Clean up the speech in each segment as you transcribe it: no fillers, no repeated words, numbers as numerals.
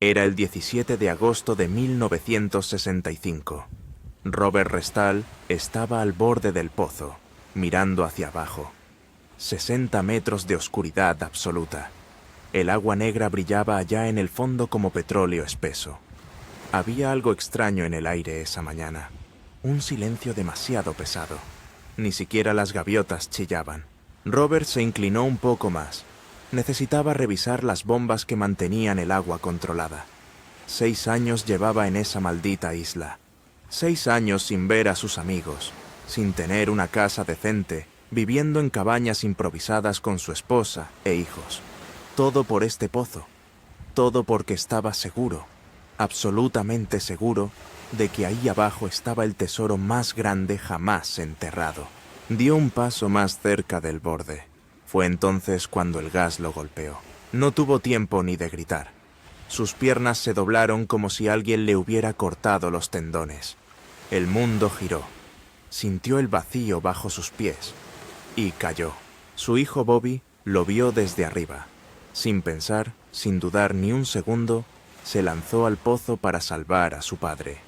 Era el 17 de agosto de 1965. Robert Restall estaba al borde del pozo, mirando hacia abajo. 60 metros de oscuridad absoluta. El agua negra brillaba allá en el fondo como petróleo espeso. Había algo extraño en el aire esa mañana. Un silencio demasiado pesado. Ni siquiera las gaviotas chillaban. Robert se inclinó un poco más. Necesitaba revisar las bombas que mantenían el agua controlada. 6 años llevaba en esa maldita isla. 6 años sin ver a sus amigos, sin tener una casa decente, viviendo en cabañas improvisadas con su esposa e hijos. Todo por este pozo. Todo porque estaba seguro, absolutamente seguro, de que ahí abajo estaba el tesoro más grande jamás enterrado. Dio un paso más cerca del borde. Fue entonces cuando el gas lo golpeó. No tuvo tiempo ni de gritar. Sus piernas se doblaron como si alguien le hubiera cortado los tendones. El mundo giró. Sintió el vacío bajo sus pies. Y cayó. Su hijo Bobby lo vio desde arriba. Sin pensar, sin dudar ni un segundo, se lanzó al pozo para salvar a su padre.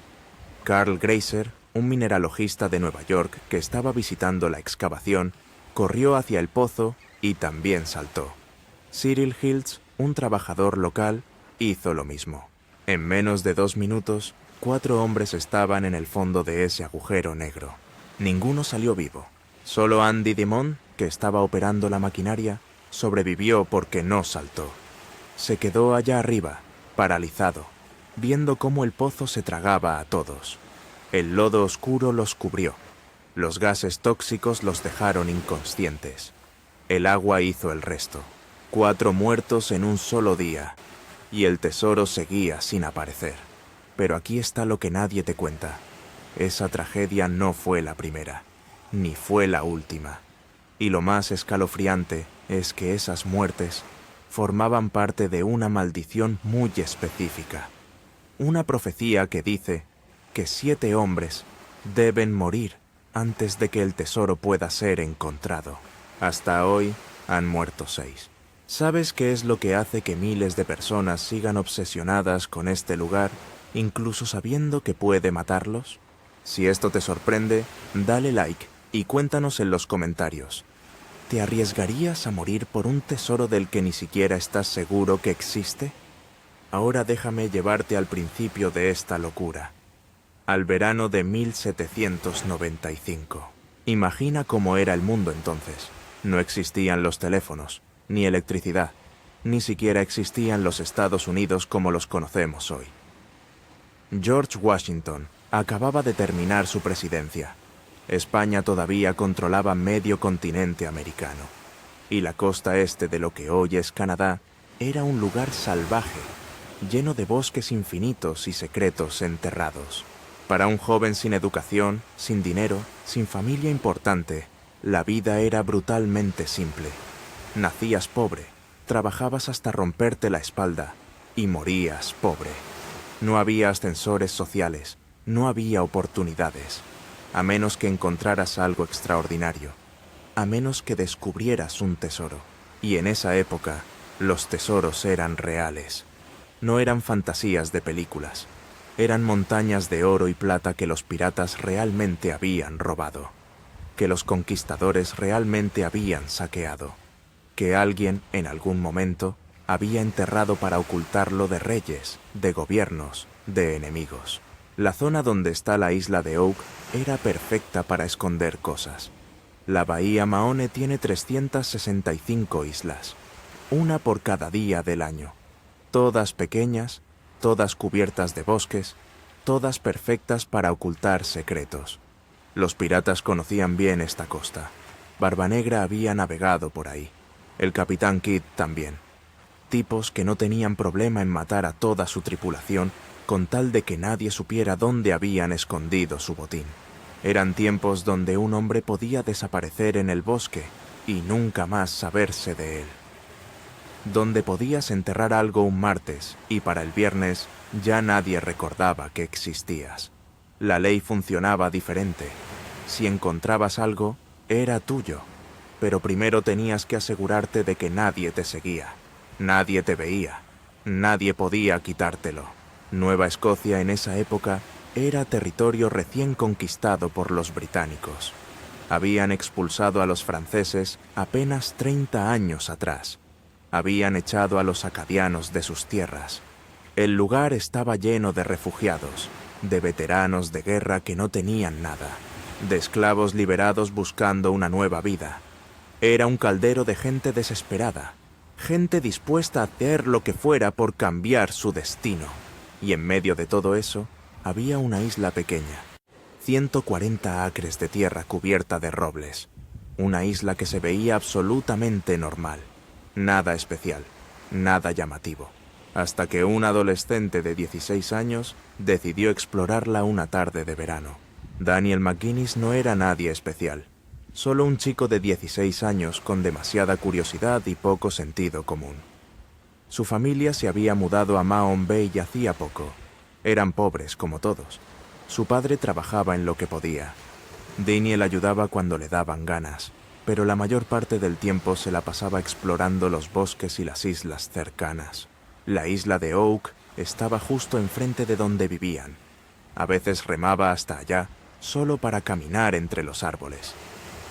Carl Greiser, un mineralogista de Nueva York que estaba visitando la excavación, corrió hacia el pozo y también saltó. Cyril Hiltz, un trabajador local, hizo lo mismo. En menos de 2 minutos, 4 hombres estaban en el fondo de ese agujero negro. Ninguno salió vivo. Solo Andy Dimon, que estaba operando la maquinaria, sobrevivió porque no saltó. Se quedó allá arriba, paralizado, viendo cómo el pozo se tragaba a todos. El lodo oscuro los cubrió. Los gases tóxicos los dejaron inconscientes. El agua hizo el resto. 4 muertos en un solo día. Y el tesoro seguía sin aparecer. Pero aquí está lo que nadie te cuenta. Esa tragedia no fue la primera, ni fue la última. Y lo más escalofriante es que esas muertes formaban parte de una maldición muy específica. Una profecía que dice que 7 hombres deben morir antes de que el tesoro pueda ser encontrado. Hasta hoy han muerto 6. ¿Sabes qué es lo que hace que miles de personas sigan obsesionadas con este lugar, incluso sabiendo que puede matarlos? Si esto te sorprende, dale like y cuéntanos en los comentarios. ¿Te arriesgarías a morir por un tesoro del que ni siquiera estás seguro que existe? Ahora déjame llevarte al principio de esta locura. Al verano de 1795. Imagina cómo era el mundo entonces. No existían los teléfonos, ni electricidad, ni siquiera existían los Estados Unidos como los conocemos hoy. George Washington acababa de terminar su presidencia. España todavía controlaba medio continente americano. Y la costa este de lo que hoy es Canadá era un lugar salvaje, lleno de bosques infinitos y secretos enterrados. Para un joven sin educación, sin dinero, sin familia importante, la vida era brutalmente simple. Nacías pobre, trabajabas hasta romperte la espalda y morías pobre. No había ascensores sociales, no había oportunidades, a menos que encontraras algo extraordinario, a menos que descubrieras un tesoro. Y en esa época, los tesoros eran reales. No eran fantasías de películas, eran montañas de oro y plata que los piratas realmente habían robado, que los conquistadores realmente habían saqueado, que alguien, en algún momento, había enterrado para ocultarlo de reyes, de gobiernos, de enemigos. La zona donde está la isla de Oak era perfecta para esconder cosas. La bahía Mahone tiene 365 islas, una por cada día del año. Todas pequeñas, todas cubiertas de bosques, todas perfectas para ocultar secretos. Los piratas conocían bien esta costa. Barbanegra había navegado por ahí. El capitán Kidd también. Tipos que no tenían problema en matar a toda su tripulación con tal de que nadie supiera dónde habían escondido su botín. Eran tiempos donde un hombre podía desaparecer en el bosque y nunca más saberse de él. Donde podías enterrar algo un martes y para el viernes ya nadie recordaba que existías. La ley funcionaba diferente. Si encontrabas algo, era tuyo. Pero primero tenías que asegurarte de que nadie te seguía, nadie te veía. Nadie podía quitártelo. Nueva Escocia en esa época era territorio recién conquistado por los británicos. Habían expulsado a los franceses apenas 30 años atrás. Habían echado a los acadianos de sus tierras. El lugar estaba lleno de refugiados, de veteranos de guerra que no tenían nada, de esclavos liberados buscando una nueva vida. Era un caldero de gente desesperada, gente dispuesta a hacer lo que fuera por cambiar su destino. Y en medio de todo eso, había una isla pequeña, 140 acres de tierra cubierta de robles. Una isla que se veía absolutamente normal. Nada especial, nada llamativo. Hasta que un adolescente de 16 años decidió explorarla una tarde de verano. Daniel McGuinness no era nadie especial. Solo un chico de 16 años con demasiada curiosidad y poco sentido común. Su familia se había mudado a Mahone Bay hacía poco. Eran pobres como todos. Su padre trabajaba en lo que podía. Daniel ayudaba cuando le daban ganas, pero la mayor parte del tiempo se la pasaba explorando los bosques y las islas cercanas. La isla de Oak estaba justo enfrente de donde vivían. A veces remaba hasta allá, solo para caminar entre los árboles.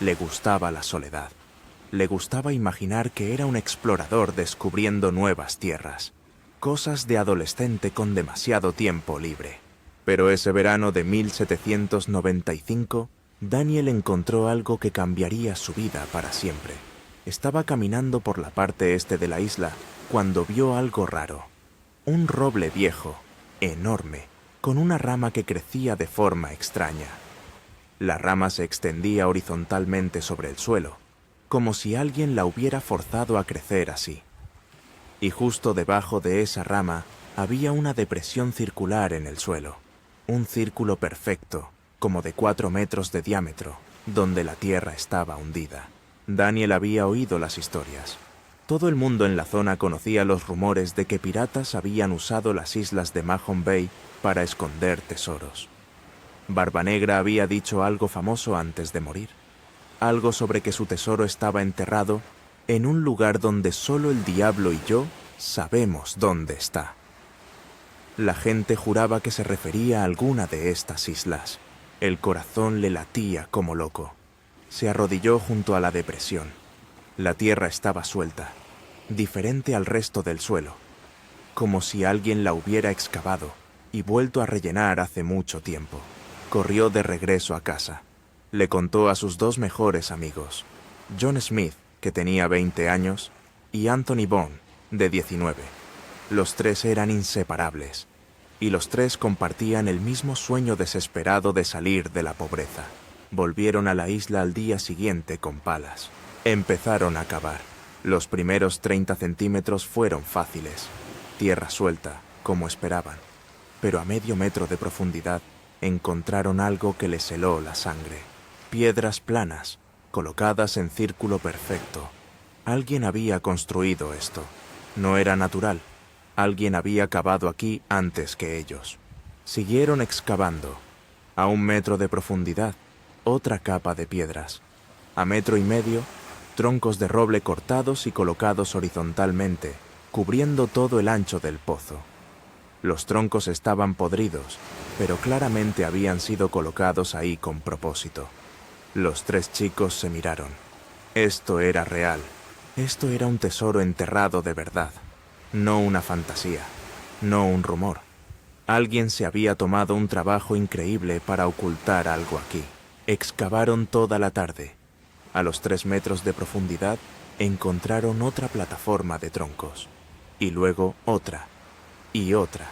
Le gustaba la soledad. Le gustaba imaginar que era un explorador descubriendo nuevas tierras. Cosas de adolescente con demasiado tiempo libre. Pero ese verano de 1795, Daniel encontró algo que cambiaría su vida para siempre. Estaba caminando por la parte este de la isla cuando vio algo raro. Un roble viejo, enorme, con una rama que crecía de forma extraña. La rama se extendía horizontalmente sobre el suelo, como si alguien la hubiera forzado a crecer así. Y justo debajo de esa rama había una depresión circular en el suelo. Un círculo perfecto, como de 4 metros de diámetro, donde la tierra estaba hundida. Daniel había oído las historias. Todo el mundo en la zona conocía los rumores de que piratas habían usado las islas de Mahone Bay para esconder tesoros. Barbanegra había dicho algo famoso antes de morir. Algo sobre que su tesoro estaba enterrado en un lugar donde solo el diablo y yo sabemos dónde está. La gente juraba que se refería a alguna de estas islas. El corazón le latía como loco. Se arrodilló junto a la depresión. La tierra estaba suelta, diferente al resto del suelo, como si alguien la hubiera excavado y vuelto a rellenar hace mucho tiempo. Corrió de regreso a casa. Le contó a sus 2 mejores amigos, John Smith, que tenía 20 años, y Anthony Bond, de 19. Los 3 eran inseparables, y los 3 compartían el mismo sueño desesperado de salir de la pobreza. Volvieron a la isla al día siguiente con palas. Empezaron a cavar. Los primeros 30 centímetros fueron fáciles. Tierra suelta, como esperaban. Pero a medio metro de profundidad encontraron algo que les heló la sangre. Piedras planas, colocadas en círculo perfecto. Alguien había construido esto. No era natural. Alguien había cavado aquí antes que ellos. Siguieron excavando. A 1 metro de profundidad, otra capa de piedras. A 1,5 metros, troncos de roble cortados y colocados horizontalmente, cubriendo todo el ancho del pozo. Los troncos estaban podridos, pero claramente habían sido colocados ahí con propósito. Los 3 chicos se miraron. Esto era real. Esto era un tesoro enterrado de verdad. No una fantasía. No un rumor. Alguien se había tomado un trabajo increíble para ocultar algo aquí. Excavaron toda la tarde. A los 3 metros de profundidad encontraron otra plataforma de troncos. Y luego otra. Y otra.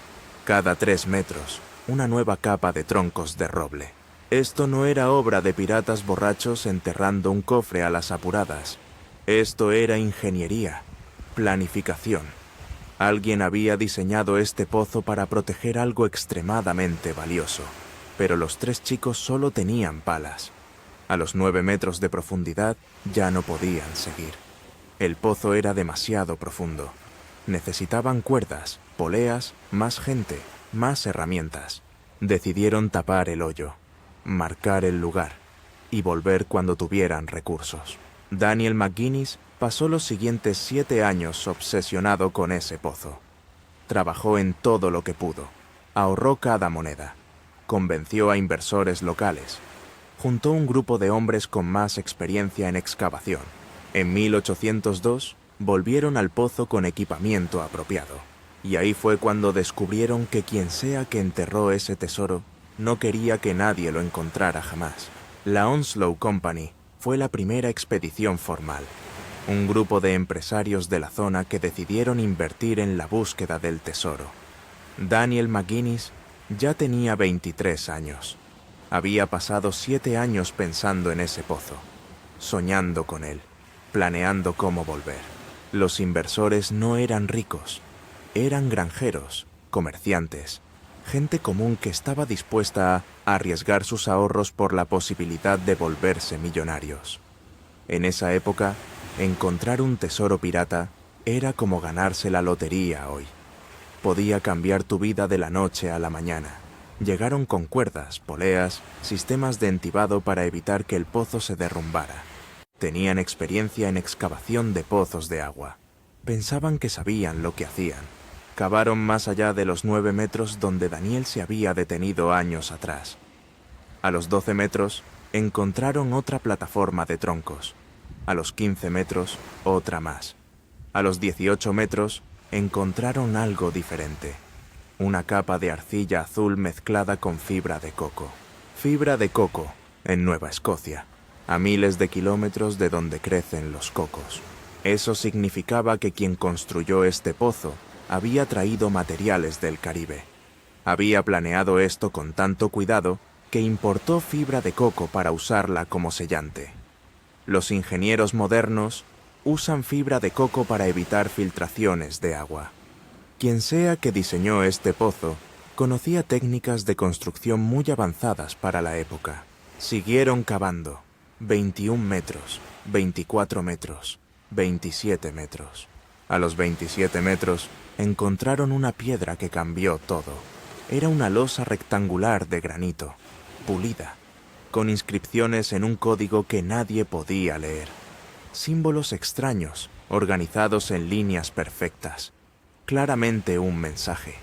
Cada 3 metros, una nueva capa de troncos de roble. Esto no era obra de piratas borrachos enterrando un cofre a las apuradas. Esto era ingeniería, planificación. Alguien había diseñado este pozo para proteger algo extremadamente valioso. Pero los 3 chicos solo tenían palas. A los 9 metros de profundidad ya no podían seguir. El pozo era demasiado profundo. Necesitaban cuerdas, poleas, más gente, más herramientas. Decidieron tapar el hoyo, marcar el lugar y volver cuando tuvieran recursos. Daniel McGuinness pasó los siguientes 7 años obsesionado con ese pozo. Trabajó en todo lo que pudo. Ahorró cada moneda. Convenció a inversores locales. Juntó un grupo de hombres con más experiencia en excavación. En 1802 volvieron al pozo con equipamiento apropiado. Y ahí fue cuando descubrieron que quien sea que enterró ese tesoro no quería que nadie lo encontrara jamás. La Onslow Company fue la primera expedición formal. Un grupo de empresarios de la zona que decidieron invertir en la búsqueda del tesoro. Daniel McGuinness ya tenía 23 años. Había pasado 7 años pensando en ese pozo, soñando con él, planeando cómo volver. Los inversores no eran ricos, eran granjeros, comerciantes, gente común que estaba dispuesta a arriesgar sus ahorros por la posibilidad de volverse millonarios. En esa época, encontrar un tesoro pirata era como ganarse la lotería hoy. Podía cambiar tu vida de la noche a la mañana. Llegaron con cuerdas, poleas, sistemas de entibado para evitar que el pozo se derrumbara. Tenían experiencia en excavación de pozos de agua. Pensaban que sabían lo que hacían. Cavaron más allá de los 9 metros donde Daniel se había detenido años atrás. A los 12 metros, encontraron otra plataforma de troncos. A los 15 metros, otra más. A los 18 metros, encontraron algo diferente. Una capa de arcilla azul mezclada con fibra de coco. Fibra de coco, en Nueva Escocia, a miles de kilómetros de donde crecen los cocos. Eso significaba que quien construyó este pozo había traído materiales del Caribe. Había planeado esto con tanto cuidado que importó fibra de coco para usarla como sellante. Los ingenieros modernos usan fibra de coco para evitar filtraciones de agua. Quien sea que diseñó este pozo, conocía técnicas de construcción muy avanzadas para la época. Siguieron cavando. 21 metros, 24 metros, 27 metros. A los 27 metros, encontraron una piedra que cambió todo. Era una losa rectangular de granito, pulida, con inscripciones en un código que nadie podía leer. Símbolos extraños, organizados en líneas perfectas. Claramente un mensaje,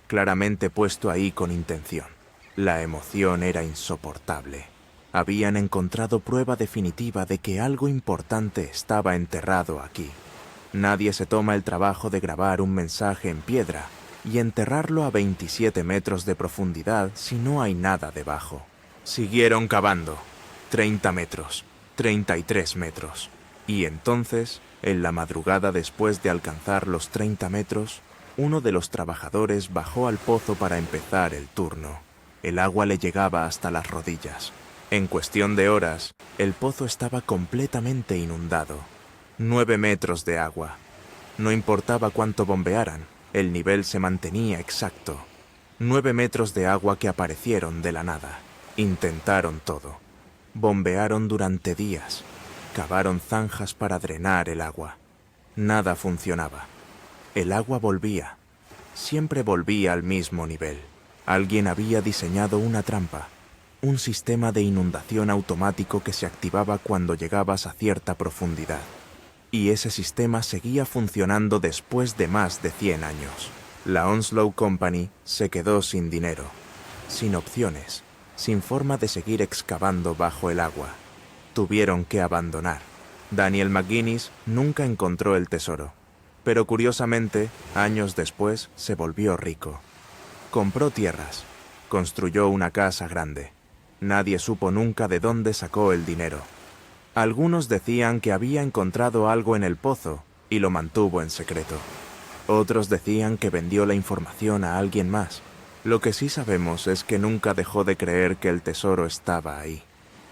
claramente puesto ahí con intención. La emoción era insoportable. Habían encontrado prueba definitiva de que algo importante estaba enterrado aquí. Nadie se toma el trabajo de grabar un mensaje en piedra y enterrarlo a 27 metros de profundidad si no hay nada debajo. Siguieron cavando. 30 metros, 33 metros. Y entonces, en la madrugada después de alcanzar los 30 metros, uno de los trabajadores bajó al pozo para empezar el turno. El agua le llegaba hasta las rodillas. En cuestión de horas, el pozo estaba completamente inundado. 9 metros de agua. No importaba cuánto bombearan, el nivel se mantenía exacto. 9 metros de agua que aparecieron de la nada. Intentaron todo. Bombearon durante días. Cavaron zanjas para drenar el agua. Nada funcionaba. El agua volvía. Siempre volvía al mismo nivel. Alguien había diseñado una trampa. Un sistema de inundación automático que se activaba cuando llegabas a cierta profundidad. Y ese sistema seguía funcionando después de más de 100 años. La Onslow Company se quedó sin dinero, sin opciones, sin forma de seguir excavando bajo el agua. Tuvieron que abandonar. Daniel McGuinness nunca encontró el tesoro, pero curiosamente, años después, se volvió rico. Compró tierras, construyó una casa grande. Nadie supo nunca de dónde sacó el dinero. Algunos decían que había encontrado algo en el pozo y lo mantuvo en secreto. Otros decían que vendió la información a alguien más. Lo que sí sabemos es que nunca dejó de creer que el tesoro estaba ahí.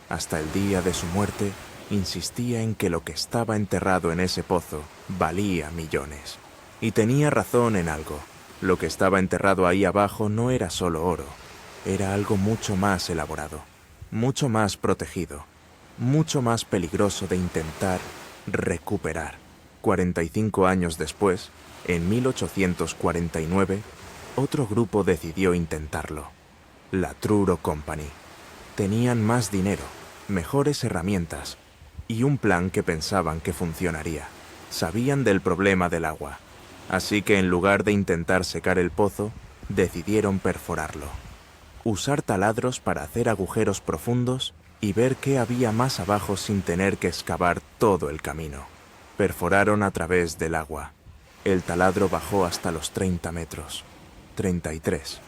Hasta el día de su muerte, insistía en que lo que estaba enterrado en ese pozo valía millones. Y tenía razón en algo. Lo que estaba enterrado ahí abajo no era solo oro. Era algo mucho más elaborado, mucho más protegido, mucho más peligroso de intentar recuperar. 45 años después, en 1849, otro grupo decidió intentarlo. La Truro Company. Tenían más dinero, mejores herramientas y un plan que pensaban que funcionaría. Sabían del problema del agua. Así que en lugar de intentar secar el pozo, decidieron perforarlo. Usar taladros para hacer agujeros profundos y ver qué había más abajo sin tener que excavar todo el camino. Perforaron a través del agua. El taladro bajó hasta los 30 metros. 33.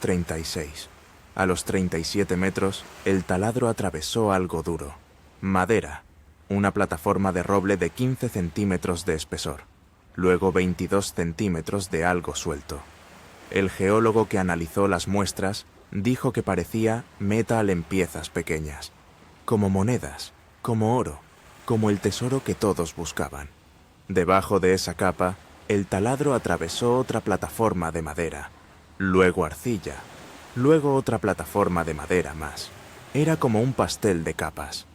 36. A los 37 metros, el taladro atravesó algo duro. Madera. Una plataforma de roble de 15 centímetros de espesor. Luego 22 centímetros de algo suelto. El geólogo que analizó las muestras dijo que parecía metal en piezas pequeñas, como monedas, como oro, como el tesoro que todos buscaban. Debajo de esa capa, el taladro atravesó otra plataforma de madera, luego arcilla, luego otra plataforma de madera más. Era como un pastel de capas.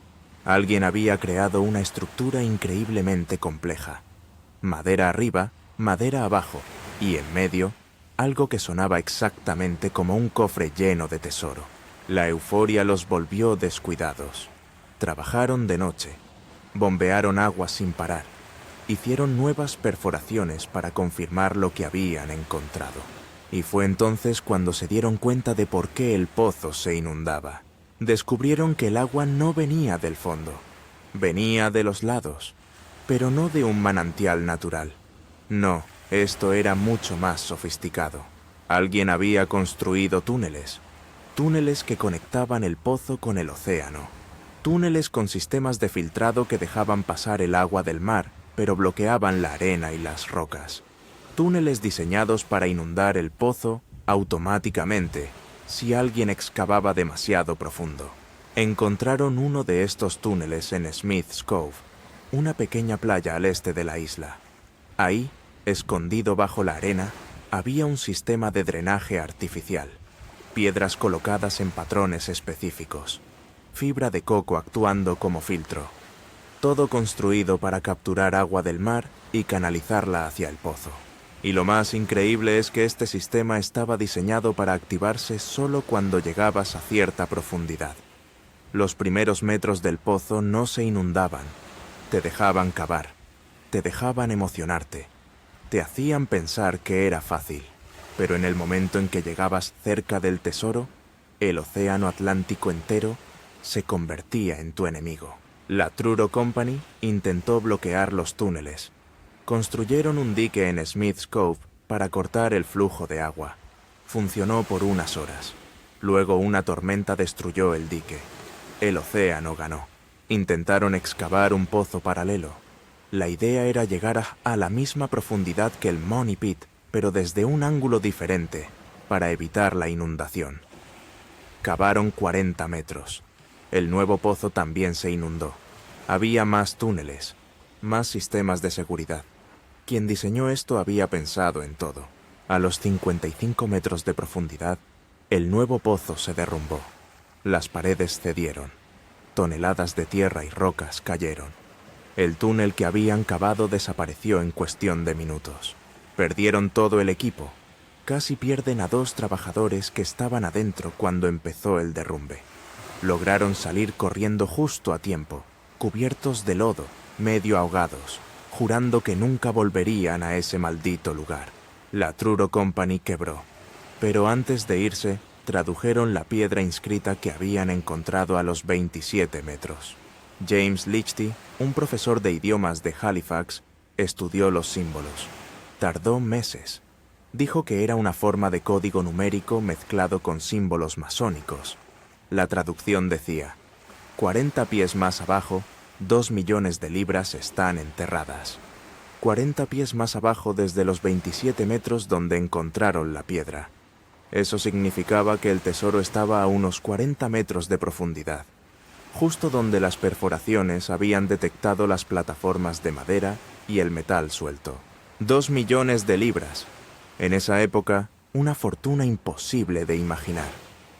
Alguien había creado una estructura increíblemente compleja. Madera arriba, madera abajo, y en medio, algo que sonaba exactamente como un cofre lleno de tesoro. La euforia los volvió descuidados. Trabajaron de noche, bombearon agua sin parar, hicieron nuevas perforaciones para confirmar lo que habían encontrado. Y fue entonces cuando se dieron cuenta de por qué el pozo se inundaba. Descubrieron que el agua no venía del fondo, venía de los lados, pero no de un manantial natural. No, esto era mucho más sofisticado. Alguien había construido túneles, túneles que conectaban el pozo con el océano, túneles con sistemas de filtrado que dejaban pasar el agua del mar, pero bloqueaban la arena y las rocas. Túneles diseñados para inundar el pozo automáticamente si alguien excavaba demasiado profundo. Encontraron uno de estos túneles en Smith's Cove, una pequeña playa al este de la isla. Ahí, escondido bajo la arena, había un sistema de drenaje artificial, piedras colocadas en patrones específicos, fibra de coco actuando como filtro, todo construido para capturar agua del mar y canalizarla hacia el pozo. Y lo más increíble es que este sistema estaba diseñado para activarse solo cuando llegabas a cierta profundidad. Los primeros metros del pozo no se inundaban, te dejaban cavar, te dejaban emocionarte, te hacían pensar que era fácil, pero en el momento en que llegabas cerca del tesoro, el océano Atlántico entero se convertía en tu enemigo. La Truro Company intentó bloquear los túneles. Construyeron un dique en Smith's Cove para cortar el flujo de agua. Funcionó por unas horas. Luego una tormenta destruyó el dique. El océano ganó. Intentaron excavar un pozo paralelo. La idea era llegar a la misma profundidad que el Money Pit, pero desde un ángulo diferente, para evitar la inundación. Cavaron 40 metros. El nuevo pozo también se inundó. Había más túneles, más sistemas de seguridad. Quien diseñó esto había pensado en todo. A los 55 metros de profundidad, el nuevo pozo se derrumbó. Las paredes cedieron. Toneladas de tierra y rocas cayeron. El túnel que habían cavado desapareció en cuestión de minutos. Perdieron todo el equipo. Casi pierden a 2 trabajadores que estaban adentro cuando empezó el derrumbe. Lograron salir corriendo justo a tiempo, cubiertos de lodo, medio ahogados, jurando que nunca volverían a ese maldito lugar. La Truro Company quebró, pero antes de irse, tradujeron la piedra inscrita que habían encontrado a los 27 metros. James Lichty, un profesor de idiomas de Halifax, estudió los símbolos. Tardó meses. Dijo que era una forma de código numérico mezclado con símbolos masónicos. La traducción decía: 40 pies más abajo, 2 millones de libras están enterradas. 40 pies más abajo desde los 27 metros donde encontraron la piedra. Eso significaba que el tesoro estaba a unos 40 metros de profundidad, justo donde las perforaciones habían detectado las plataformas de madera y el metal suelto. 2 millones de libras. En esa época, una fortuna imposible de imaginar.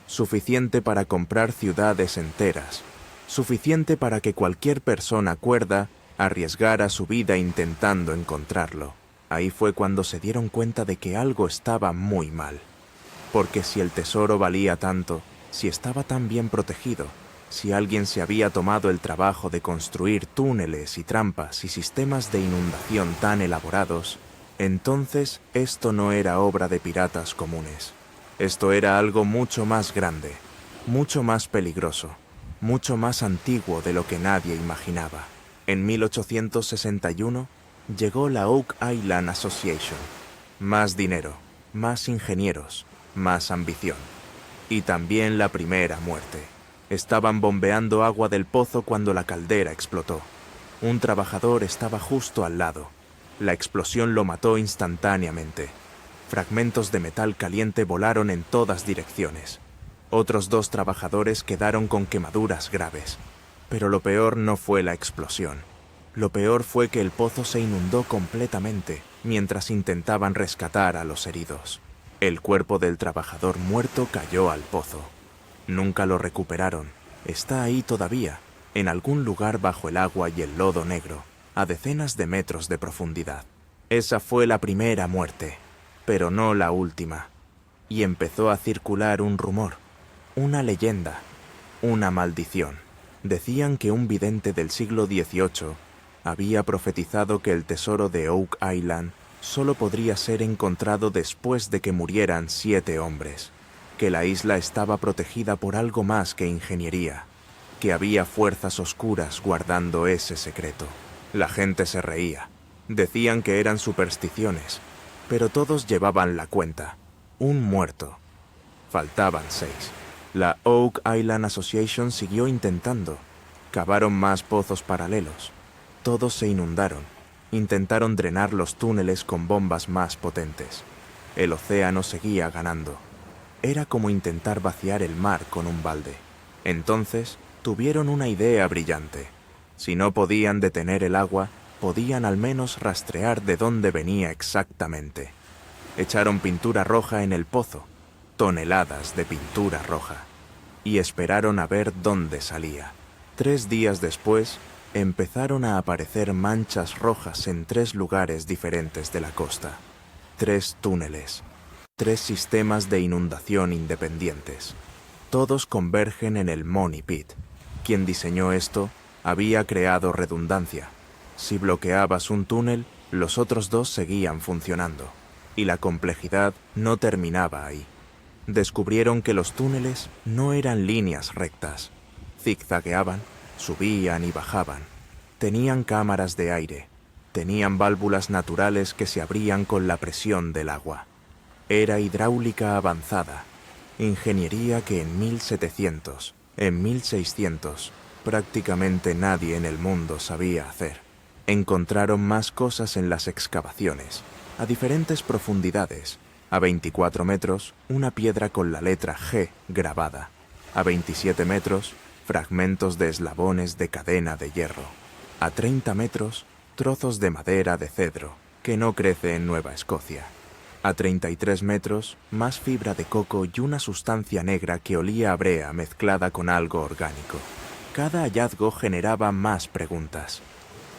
Suficiente para comprar ciudades enteras. Suficiente para que cualquier persona cuerda arriesgara su vida intentando encontrarlo. Ahí fue cuando se dieron cuenta de que algo estaba muy mal. Porque si el tesoro valía tanto, si estaba tan bien protegido, si alguien se había tomado el trabajo de construir túneles y trampas y sistemas de inundación tan elaborados, Entonces, esto no era obra de piratas comunes. Esto era algo mucho más grande, mucho más peligroso, mucho más antiguo de lo que nadie imaginaba. En 1861 llegó la Oak Island Association. Más dinero, más ingenieros, más ambición. Y también la primera muerte. Estaban bombeando agua del pozo cuando la caldera explotó. Un trabajador estaba justo al lado. La explosión lo mató instantáneamente. Fragmentos de metal caliente volaron en todas direcciones. Otros 2 trabajadores quedaron con quemaduras graves. Pero lo peor no fue la explosión. Lo peor fue que el pozo se inundó completamente mientras intentaban rescatar a los heridos. El cuerpo del trabajador muerto cayó al pozo. Nunca lo recuperaron. Está ahí todavía, en algún lugar bajo el agua y el lodo negro, a decenas de metros de profundidad. Esa fue la primera muerte, pero no la última. Y empezó a circular un rumor, una leyenda, una maldición. Decían que un vidente del siglo XVIII había profetizado que el tesoro de Oak Island solo podría ser encontrado después de que murieran 7 hombres, que la isla estaba protegida por algo más que ingeniería, que había fuerzas oscuras guardando ese secreto. La gente se reía. Decían que eran supersticiones, pero todos llevaban la cuenta. Un muerto. Faltaban 6. La Oak Island Association siguió intentando. Cavaron más pozos paralelos. Todos se inundaron. Intentaron drenar los túneles con bombas más potentes. El océano seguía ganando. Era como intentar vaciar el mar con un balde. Entonces, tuvieron una idea brillante. Si no podían detener el agua, podían al menos rastrear de dónde venía exactamente. Echaron pintura roja en el pozo, toneladas de pintura roja, y esperaron a ver dónde salía. 3 días después, empezaron a aparecer manchas rojas en 3 lugares diferentes de la costa. 3 túneles, 3 sistemas de inundación independientes. Todos convergen en el Money Pit. Quien diseñó esto había creado redundancia. Si bloqueabas un túnel, los otros 2 seguían funcionando. Y la complejidad no terminaba ahí. Descubrieron que los túneles no eran líneas rectas. Zigzagueaban, subían y bajaban. Tenían cámaras de aire. Tenían válvulas naturales que se abrían con la presión del agua. Era hidráulica avanzada. Ingeniería que en 1700, en 1600, prácticamente nadie en el mundo sabía hacer. Encontraron más cosas en las excavaciones, a diferentes profundidades. A 24 metros, una piedra con la letra G grabada. A 27 metros, fragmentos de eslabones de cadena de hierro. A 30 metros, trozos de madera de cedro, que no crece en Nueva Escocia. A 33 metros, más fibra de coco y una sustancia negra que olía a brea mezclada con algo orgánico. Cada hallazgo generaba más preguntas.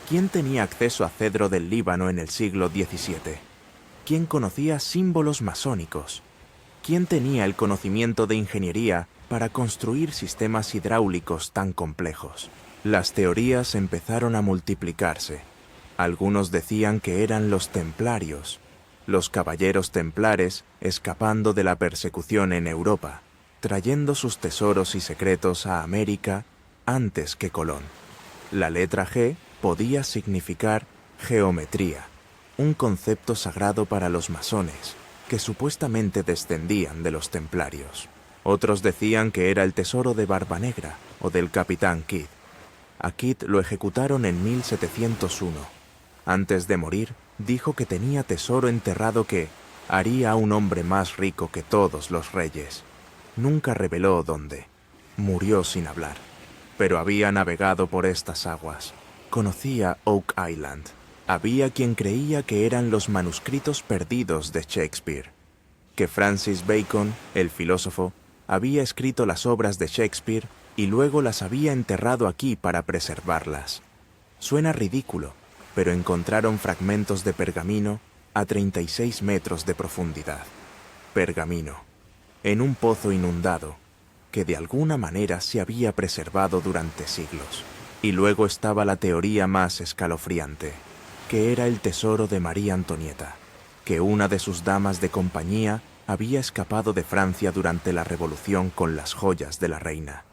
¿Quién tenía acceso a cedro del Líbano en el siglo XVII? ¿Quién conocía símbolos masónicos? ¿Quién tenía el conocimiento de ingeniería para construir sistemas hidráulicos tan complejos? Las teorías empezaron a multiplicarse. Algunos decían que eran los templarios, los caballeros templares escapando de la persecución en Europa, trayendo sus tesoros y secretos a América antes que Colón. La letra G podía significar geometría, un concepto sagrado para los masones, que supuestamente descendían de los templarios. Otros decían que era el tesoro de Barba Negra o del capitán Kidd. A Kidd lo ejecutaron en 1701. Antes de morir, dijo que tenía tesoro enterrado que haría a un hombre más rico que todos los reyes. Nunca reveló dónde. Murió sin hablar. Pero había navegado por estas aguas. Conocía Oak Island. Había quien creía que eran los manuscritos perdidos de Shakespeare, que Francis Bacon, el filósofo, había escrito las obras de Shakespeare y luego las había enterrado aquí para preservarlas. Suena ridículo, pero encontraron fragmentos de pergamino a 36 metros de profundidad. Pergamino, en un pozo inundado, que de alguna manera se había preservado durante siglos. Y luego estaba la teoría más escalofriante, que era el tesoro de María Antonieta. que una de sus damas de compañía había escapado de Francia durante la Revolución con las joyas de la reina,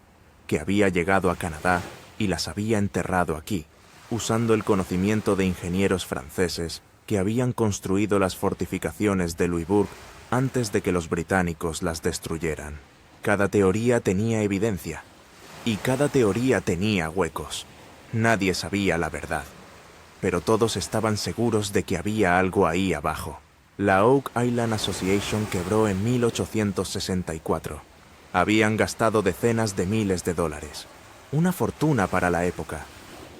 que había llegado a Canadá y las había enterrado aquí, usando el conocimiento de ingenieros franceses que habían construido las fortificaciones de Louisbourg antes de que los británicos las destruyeran. Cada teoría tenía evidencia, y cada teoría tenía huecos. Nadie sabía la verdad, pero todos estaban seguros de que había algo ahí abajo. La Oak Island Association quebró en 1864. Habían gastado decenas de miles de dólares, una fortuna para la época,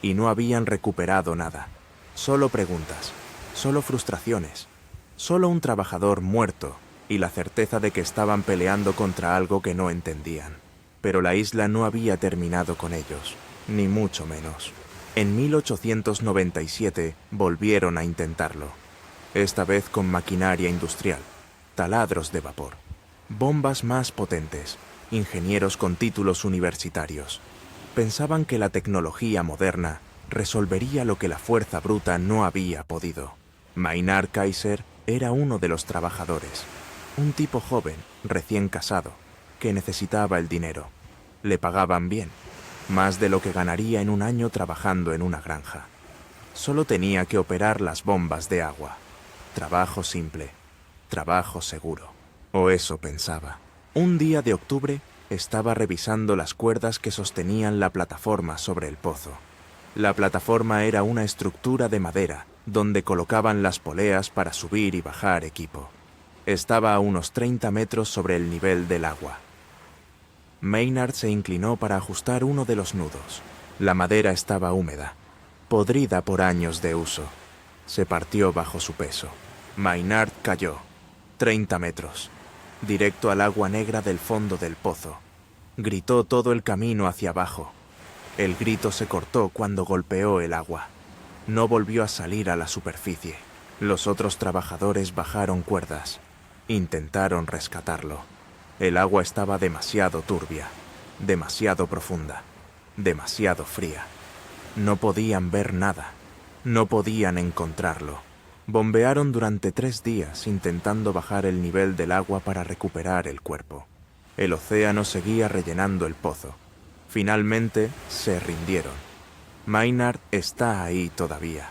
y no habían recuperado nada. Solo preguntas, solo frustraciones, solo un trabajador muerto y la certeza de que estaban peleando contra algo que no entendían. Pero la isla no había terminado con ellos, ni mucho menos. En 1897 volvieron a intentarlo, esta vez con maquinaria industrial, taladros de vapor, bombas más potentes, ingenieros con títulos universitarios. Pensaban que la tecnología moderna resolvería lo que la fuerza bruta no había podido. Maynard Kaiser era uno de los trabajadores, un tipo joven, recién casado, que necesitaba el dinero. Le pagaban bien, más de lo que ganaría en un año trabajando en una granja. Solo tenía que operar las bombas de agua. Trabajo simple, trabajo seguro. O eso pensaba. Un día de octubre estaba revisando las cuerdas que sostenían la plataforma sobre el pozo. La plataforma era una estructura de madera donde colocaban las poleas para subir y bajar equipo. Estaba a unos 30 metros sobre el nivel del agua. Maynard se inclinó para ajustar uno de los nudos. La madera estaba húmeda, podrida por años de uso. Se partió bajo su peso. Maynard cayó, 30 metros, directo al agua negra del fondo del pozo. Gritó todo el camino hacia abajo. El grito se cortó cuando golpeó el agua. No volvió a salir a la superficie. Los otros trabajadores bajaron cuerdas. Intentaron rescatarlo. El agua estaba demasiado turbia, demasiado profunda, demasiado fría. No podían ver nada. No podían encontrarlo. Bombearon durante 3 días intentando bajar el nivel del agua para recuperar el cuerpo. El océano seguía rellenando el pozo. Finalmente se rindieron. Maynard está ahí todavía.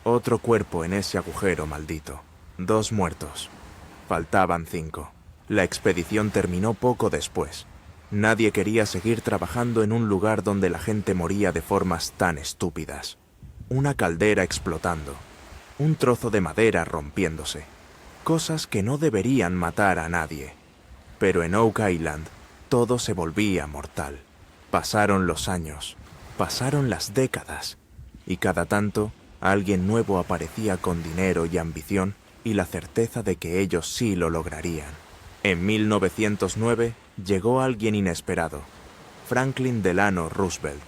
Otro cuerpo en ese agujero maldito. 2 muertos. Faltaban 5. La expedición terminó poco después. Nadie quería seguir trabajando en un lugar donde la gente moría de formas tan estúpidas. Una caldera explotando. Un trozo de madera rompiéndose. Cosas que no deberían matar a nadie. Pero en Oak Island todo se volvía mortal. Pasaron los años, pasaron las décadas, y cada tanto alguien nuevo aparecía con dinero y ambición y la certeza de que ellos sí lo lograrían. En 1909 llegó alguien inesperado, Franklin Delano Roosevelt.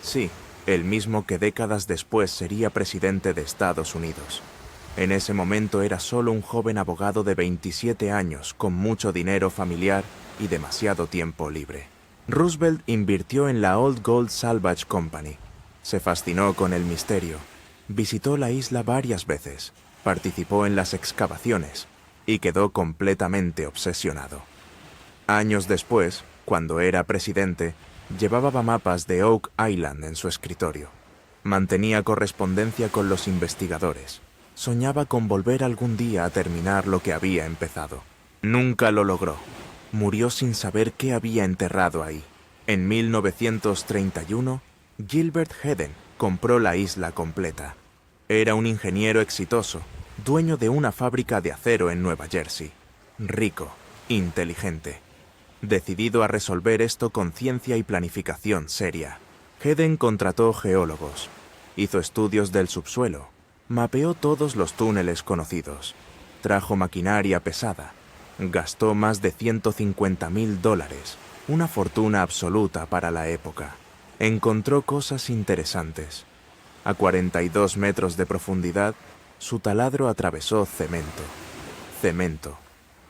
Sí, el mismo que décadas después sería presidente de Estados Unidos. En ese momento era solo un joven abogado de 27 años con mucho dinero familiar y demasiado tiempo libre. Roosevelt invirtió en la Old Gold Salvage Company. Se fascinó con el misterio. Visitó la isla varias veces, participó en las excavaciones y quedó completamente obsesionado. Años después, cuando era presidente, llevaba mapas de Oak Island en su escritorio. Mantenía correspondencia con los investigadores. Soñaba con volver algún día a terminar lo que había empezado. Nunca lo logró. Murió sin saber qué había enterrado ahí. En 1931, Gilbert Hedden compró la isla completa. Era un ingeniero exitoso, dueño de una fábrica de acero en Nueva Jersey. Rico, inteligente. Decidido a resolver esto con ciencia y planificación seria. Hedden contrató geólogos, hizo estudios del subsuelo, mapeó todos los túneles conocidos, trajo maquinaria pesada, gastó más de $150,000, una fortuna absoluta para la época. Encontró cosas interesantes. A 42 metros de profundidad, su taladro atravesó cemento. Cemento.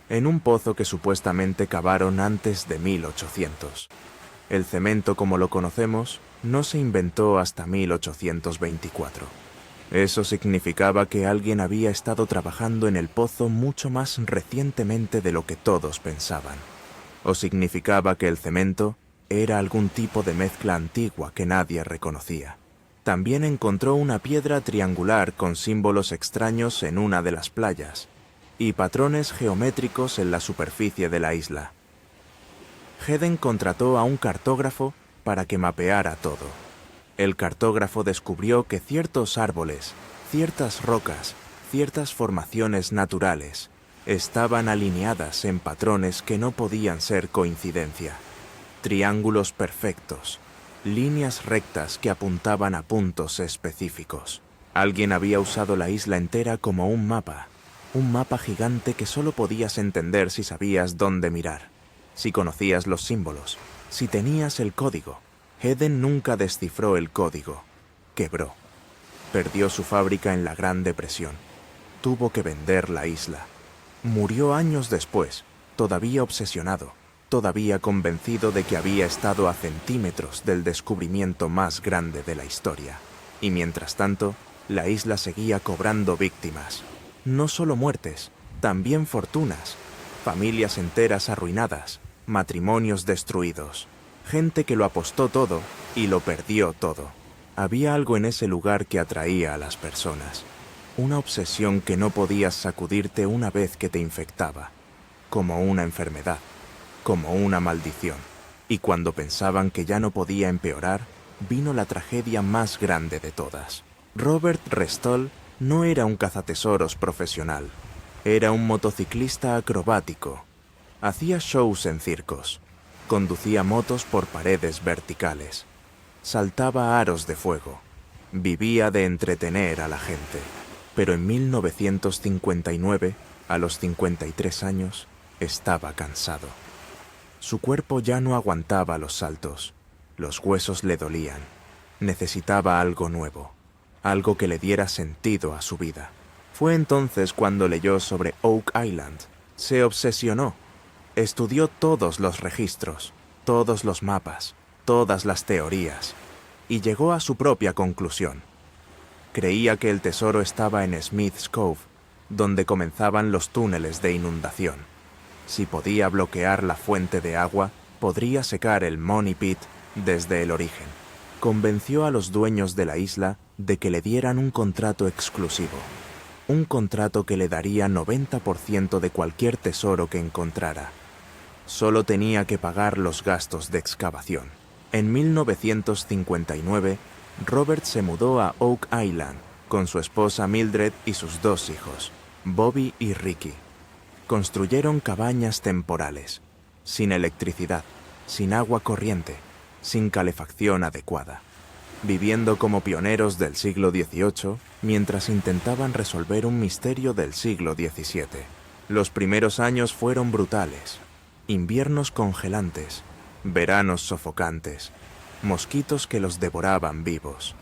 En un pozo que supuestamente cavaron antes de 1800. El cemento como lo conocemos no se inventó hasta 1824. Eso significaba que alguien había estado trabajando en el pozo mucho más recientemente de lo que todos pensaban. O significaba que el cemento era algún tipo de mezcla antigua que nadie reconocía. También encontró una piedra triangular con símbolos extraños en una de las playas y patrones geométricos en la superficie de la isla. Hedden contrató a un cartógrafo para que mapeara todo. El cartógrafo descubrió que ciertos árboles, ciertas rocas, ciertas formaciones naturales estaban alineadas en patrones que no podían ser coincidencia. Triángulos perfectos, líneas rectas que apuntaban a puntos específicos. Alguien había usado la isla entera como un mapa gigante que solo podías entender si sabías dónde mirar, si conocías los símbolos, si tenías el código. Hedden nunca descifró el código. Quebró. Perdió su fábrica en la Gran Depresión. Tuvo que vender la isla. Murió años después, todavía obsesionado, todavía convencido de que había estado a centímetros del descubrimiento más grande de la historia. Y mientras tanto, la isla seguía cobrando víctimas. No solo muertes, también fortunas, familias enteras arruinadas, matrimonios destruidos, gente que lo apostó todo y lo perdió todo. Había algo en ese lugar que atraía a las personas, una obsesión que no podías sacudirte una vez que te infectaba, como una enfermedad, como una maldición. Y cuando pensaban que ya no podía empeorar, vino la tragedia más grande de todas. Robert Restall no era un cazatesoros profesional, era un motociclista acrobático. Hacía shows en circos, conducía motos por paredes verticales, saltaba aros de fuego, vivía de entretener a la gente. Pero en 1959, a los 53 años, estaba cansado. Su cuerpo ya no aguantaba los saltos, los huesos le dolían. Necesitaba algo nuevo, algo que le diera sentido a su vida. Fue entonces cuando leyó sobre Oak Island. Se obsesionó. Estudió todos los registros, todos los mapas, todas las teorías, y llegó a su propia conclusión. Creía que el tesoro estaba en Smith's Cove, donde comenzaban los túneles de inundación. Si podía bloquear la fuente de agua, podría secar el Money Pit desde el origen. Convenció a los dueños de la isla de que le dieran un contrato exclusivo. Un contrato que le daría 90% de cualquier tesoro que encontrara. Solo tenía que pagar los gastos de excavación. En 1959, Robert se mudó a Oak Island con su esposa Mildred y sus 2 hijos, Bobby y Ricky. Construyeron cabañas temporales, sin electricidad, sin agua corriente, sin calefacción adecuada, viviendo como pioneros del siglo XVIII mientras intentaban resolver un misterio del siglo XVII. Los primeros años fueron brutales. Inviernos congelantes, veranos sofocantes, mosquitos que los devoraban vivos.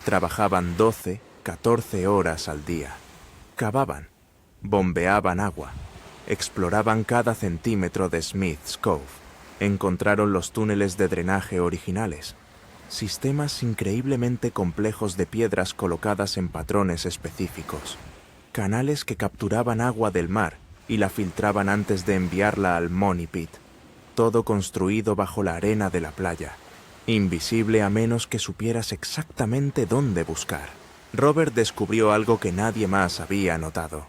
Trabajaban 12, 14 horas al día. Cavaban, bombeaban agua, exploraban cada centímetro de Smith's Cove. Encontraron los túneles de drenaje originales, sistemas increíblemente complejos de piedras colocadas en patrones específicos, canales que capturaban agua del mar y la filtraban antes de enviarla al Money Pit, todo construido bajo la arena de la playa, invisible a menos que supieras exactamente dónde buscar. Robert descubrió algo que nadie más había notado.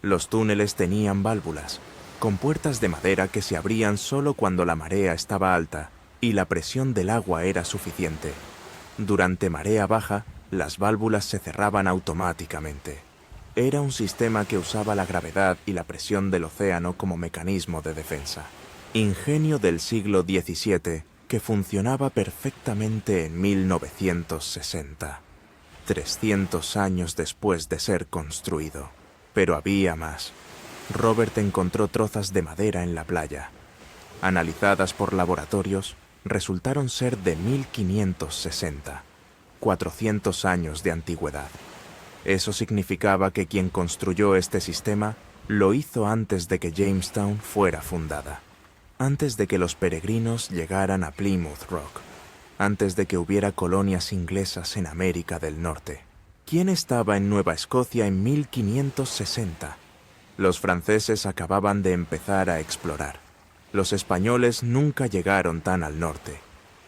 Los túneles tenían válvulas, con puertas de madera que se abrían solo cuando la marea estaba alta y la presión del agua era suficiente. Durante marea baja, las válvulas se cerraban automáticamente. Era un sistema que usaba la gravedad y la presión del océano como mecanismo de defensa. Ingenio del siglo XVII que funcionaba perfectamente en 1960, 300 años después de ser construido. Pero había más. Robert encontró trozas de madera en la playa. Analizadas por laboratorios, resultaron ser de 1560, 400 años de antigüedad. Eso significaba que quien construyó este sistema lo hizo antes de que Jamestown fuera fundada, antes de que los peregrinos llegaran a Plymouth Rock, antes de que hubiera colonias inglesas en América del Norte. ¿Quién estaba en Nueva Escocia en 1560? Los franceses acababan de empezar a explorar. Los españoles nunca llegaron tan al norte.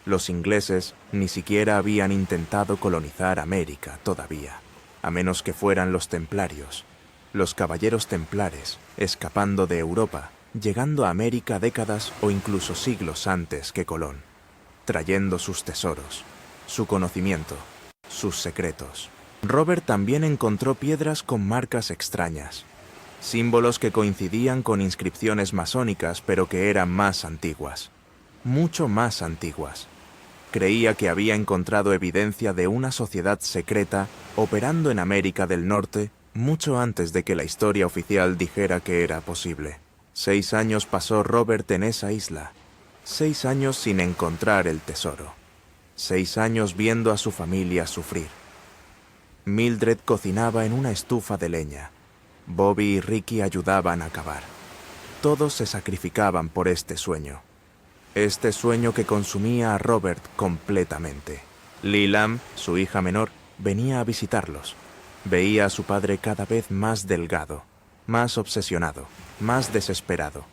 Los ingleses ni siquiera habían intentado colonizar América todavía, a menos que fueran los templarios, los caballeros templares, escapando de Europa, llegando a América décadas o incluso siglos antes que Colón, trayendo sus tesoros, su conocimiento, sus secretos. Robert también encontró piedras con marcas extrañas, símbolos que coincidían con inscripciones masónicas pero que eran más antiguas, mucho más antiguas. Creía que había encontrado evidencia de una sociedad secreta operando en América del Norte mucho antes de que la historia oficial dijera que era posible. 6 años pasó Robert en esa isla, 6 años sin encontrar el tesoro, 6 años viendo a su familia sufrir. Mildred cocinaba en una estufa de leña. Bobby y Ricky ayudaban a cavar. Todos se sacrificaban por este sueño que consumía a Robert completamente. Leland, su hija menor, venía a visitarlos. Veía a su padre cada vez más delgado, más obsesionado, más desesperado.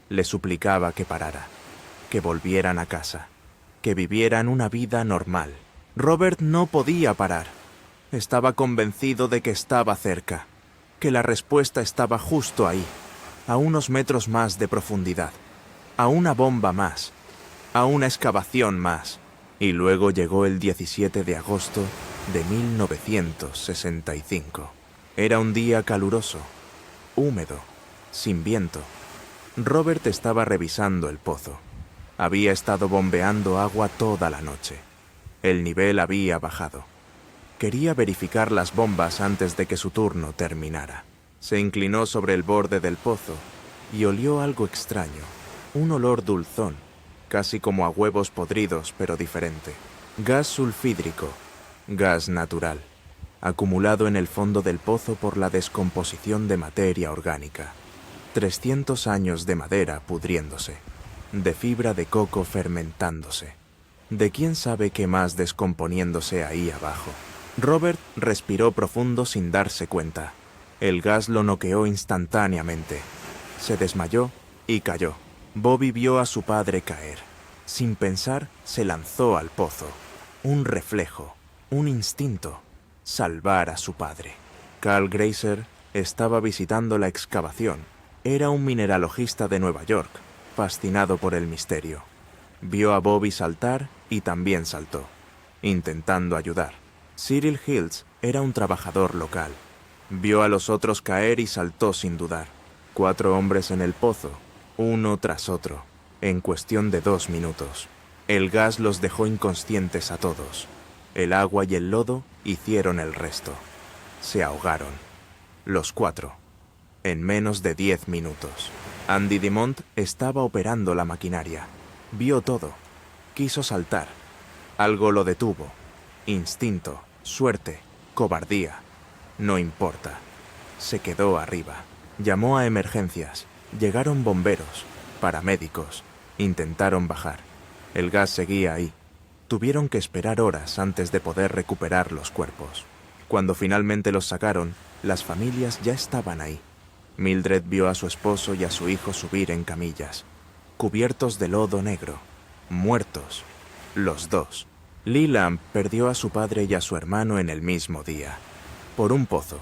Le suplicaba que parara, que volvieran a casa, que vivieran una vida normal. Robert no podía parar. Estaba convencido de que estaba cerca, que la respuesta estaba justo ahí, a unos metros más de profundidad, a una bomba más, a una excavación más. Y luego llegó el 17 de agosto de 1965. Era un día caluroso, húmedo, sin viento. Robert estaba revisando el pozo. Había estado bombeando agua toda la noche. El nivel había bajado. Quería verificar las bombas antes de que su turno terminara. Se inclinó sobre el borde del pozo y olió algo extraño, un olor dulzón, casi como a huevos podridos, pero diferente. Gas sulfídrico, gas natural, acumulado en el fondo del pozo por la descomposición de materia orgánica. 300 años de madera pudriéndose, de fibra de coco fermentándose, de quién sabe qué más descomponiéndose ahí abajo. Robert respiró profundo sin darse cuenta. El gas lo noqueó instantáneamente. Se desmayó y cayó. Bobby vio a su padre caer. Sin pensar, se lanzó al pozo. Un reflejo, un instinto, salvar a su padre. Carl Grazer estaba visitando la excavación. Era un mineralogista de Nueva York, fascinado por el misterio. Vio a Bobby saltar y también saltó, intentando ayudar. Cyril Hills era un trabajador local. Vio a los otros caer y saltó sin dudar. 4 hombres en el pozo, uno tras otro, en cuestión de 2 minutos. El gas los dejó inconscientes a todos. El agua y el lodo hicieron el resto. Se ahogaron. Los 4. En menos de 10 minutos. Andy Dimont estaba operando la maquinaria. Vio todo. Quiso saltar. Algo lo detuvo. Instinto, suerte, cobardía. No importa. Se quedó arriba. Llamó a emergencias. Llegaron bomberos, paramédicos. Intentaron bajar. El gas seguía ahí. Tuvieron que esperar horas antes de poder recuperar los cuerpos. Cuando finalmente los sacaron, las familias ya estaban ahí. Mildred vio a su esposo y a su hijo subir en camillas, cubiertos de lodo negro, muertos, los dos. Leland perdió a su padre y a su hermano en el mismo día, por un pozo,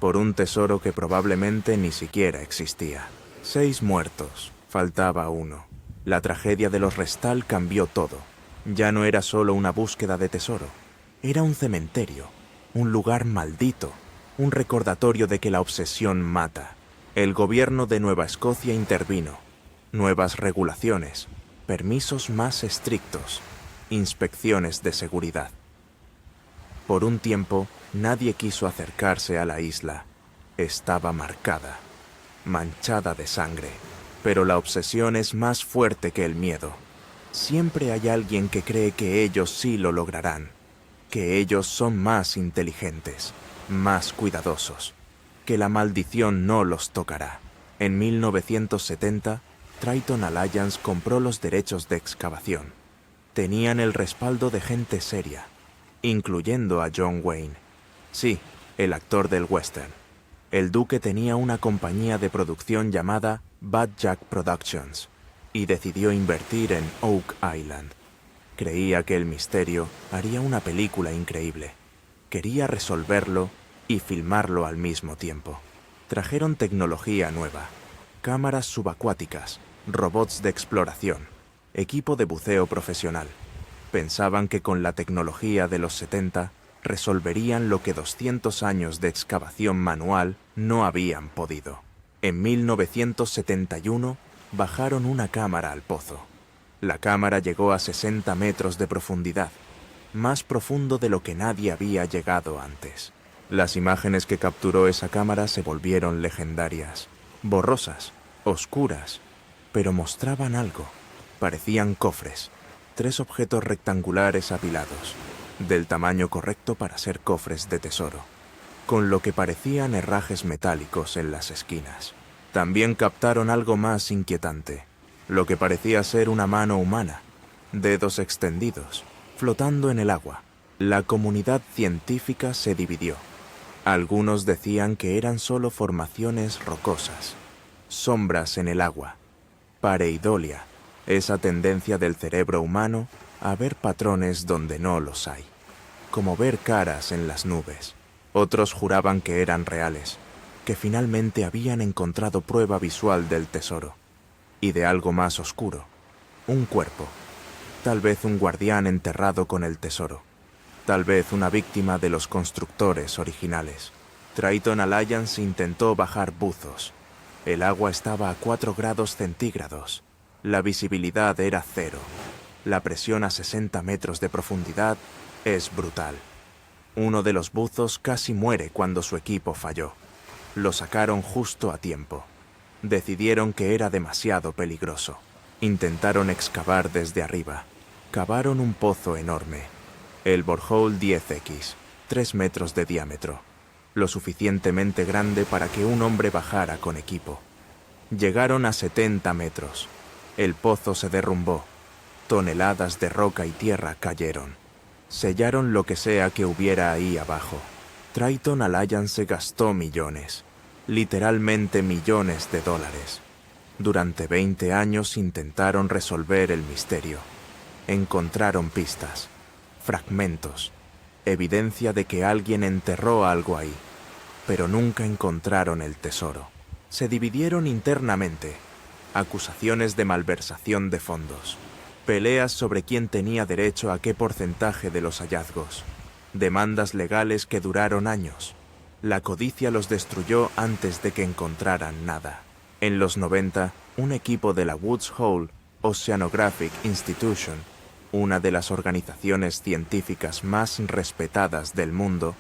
por un tesoro que probablemente ni siquiera existía. 6 muertos, faltaba uno. La tragedia de los Restal cambió todo. Ya no era solo una búsqueda de tesoro, era un cementerio, un lugar maldito, un recordatorio de que la obsesión mata. El gobierno de Nueva Escocia intervino. Nuevas regulaciones, permisos más estrictos, inspecciones de seguridad. Por un tiempo, nadie quiso acercarse a la isla. Estaba marcada, manchada de sangre. Pero la obsesión es más fuerte que el miedo. Siempre hay alguien que cree que ellos sí lo lograrán, que ellos son más inteligentes, más cuidadosos, que la maldición no los tocará. En 1970, Triton Alliance compró los derechos de excavación. Tenían el respaldo de gente seria, incluyendo a John Wayne. Sí, el actor del western. El duque tenía una compañía de producción llamada Bad Jack Productions y decidió invertir en Oak Island. Creía que el misterio haría una película increíble. Quería resolverlo y filmarlo al mismo tiempo. Trajeron tecnología nueva, cámaras subacuáticas, robots de exploración, equipo de buceo profesional. Pensaban que con la tecnología de los 70 resolverían lo que 200 años de excavación manual no habían podido. En 1971 bajaron una cámara al pozo. La cámara llegó a 60 metros de profundidad, más profundo de lo que nadie había llegado antes. Las imágenes que capturó esa cámara se volvieron legendarias, borrosas, oscuras, pero mostraban algo. Parecían cofres, 3 objetos rectangulares apilados, del tamaño correcto para ser cofres de tesoro, con lo que parecían herrajes metálicos en las esquinas. También captaron algo más inquietante, lo que parecía ser una mano humana, dedos extendidos, flotando en el agua. La comunidad científica se dividió. Algunos decían que eran solo formaciones rocosas, sombras en el agua, pareidolia, esa tendencia del cerebro humano a ver patrones donde no los hay, como ver caras en las nubes. Otros juraban que eran reales, que finalmente habían encontrado prueba visual del tesoro, y de algo más oscuro, un cuerpo, tal vez un guardián enterrado con el tesoro, tal vez una víctima de los constructores originales. Triton Alliance intentó bajar buzos. El agua estaba a 4 grados centígrados. La visibilidad era 0. La presión a 60 metros de profundidad es brutal. Uno de los buzos casi muere cuando su equipo falló. Lo sacaron justo a tiempo. Decidieron que era demasiado peligroso. Intentaron excavar desde arriba. Cavaron un pozo enorme. El borehole 10X, 3 metros de diámetro. Lo suficientemente grande para que un hombre bajara con equipo. Llegaron a 70 metros. El pozo se derrumbó. Toneladas de roca y tierra cayeron. Sellaron lo que sea que hubiera ahí abajo. Triton Alliance gastó millones, literalmente millones de dólares. Durante 20 años intentaron resolver el misterio. Encontraron pistas, fragmentos, evidencia de que alguien enterró algo ahí, pero nunca encontraron el tesoro. Se dividieron internamente. Acusaciones de malversación de fondos. Peleas sobre quién tenía derecho a qué porcentaje de los hallazgos. Demandas legales que duraron años. La codicia los destruyó antes de que encontraran nada. En los 90, un equipo de la Woods Hole Oceanographic Institution, una de las organizaciones científicas más respetadas del mundo,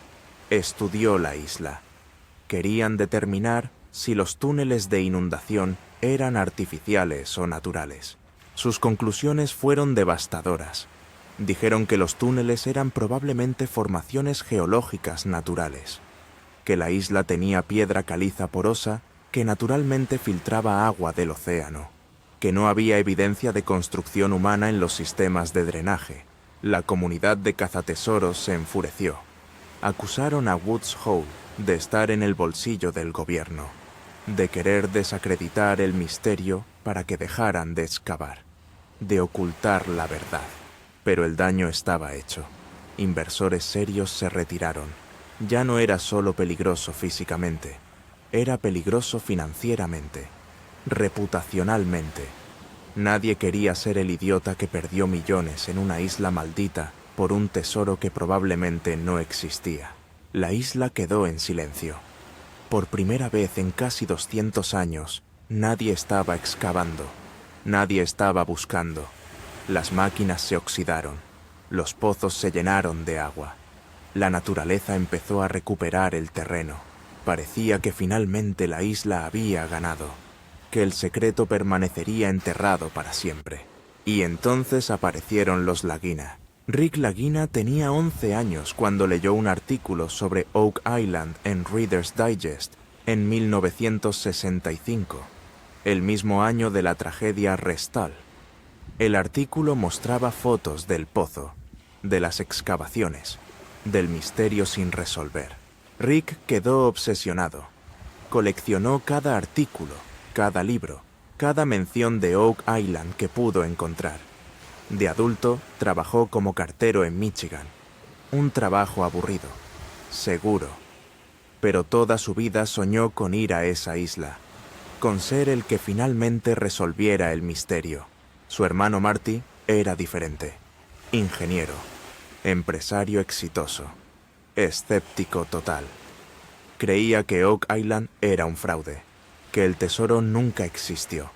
estudió la isla. Querían determinar si los túneles de inundación eran artificiales o naturales. Sus conclusiones fueron devastadoras. Dijeron que los túneles eran probablemente formaciones geológicas naturales, que la isla tenía piedra caliza porosa que naturalmente filtraba agua del océano, que no había evidencia de construcción humana en los sistemas de drenaje. La comunidad de cazatesoros se enfureció. Acusaron a Woods Hole de estar en el bolsillo del gobierno, de querer desacreditar el misterio para que dejaran de excavar, de ocultar la verdad. Pero el daño estaba hecho. Inversores serios se retiraron. Ya no era solo peligroso físicamente, era peligroso financieramente, reputacionalmente. Nadie quería ser el idiota que perdió millones en una isla maldita por un tesoro que probablemente no existía. La isla quedó en silencio. Por primera vez en casi 200 años, nadie estaba excavando, nadie estaba buscando. Las máquinas se oxidaron, los pozos se llenaron de agua. La naturaleza empezó a recuperar el terreno. Parecía que finalmente la isla había ganado, que el secreto permanecería enterrado para siempre. Y entonces aparecieron los Lagina. Rick Lagina tenía 11 años cuando leyó un artículo sobre Oak Island en Reader's Digest en 1965, el mismo año de la tragedia Restal. El artículo mostraba fotos del pozo, de las excavaciones, del misterio sin resolver. Rick quedó obsesionado. Coleccionó cada artículo, cada libro, cada mención de Oak Island que pudo encontrar. De adulto, trabajó como cartero en Michigan. Un trabajo aburrido, seguro. Pero toda su vida soñó con ir a esa isla, con ser el que finalmente resolviera el misterio. Su hermano Marty era diferente. Ingeniero, empresario exitoso, escéptico total. Creía que Oak Island era un fraude, que el tesoro nunca existió,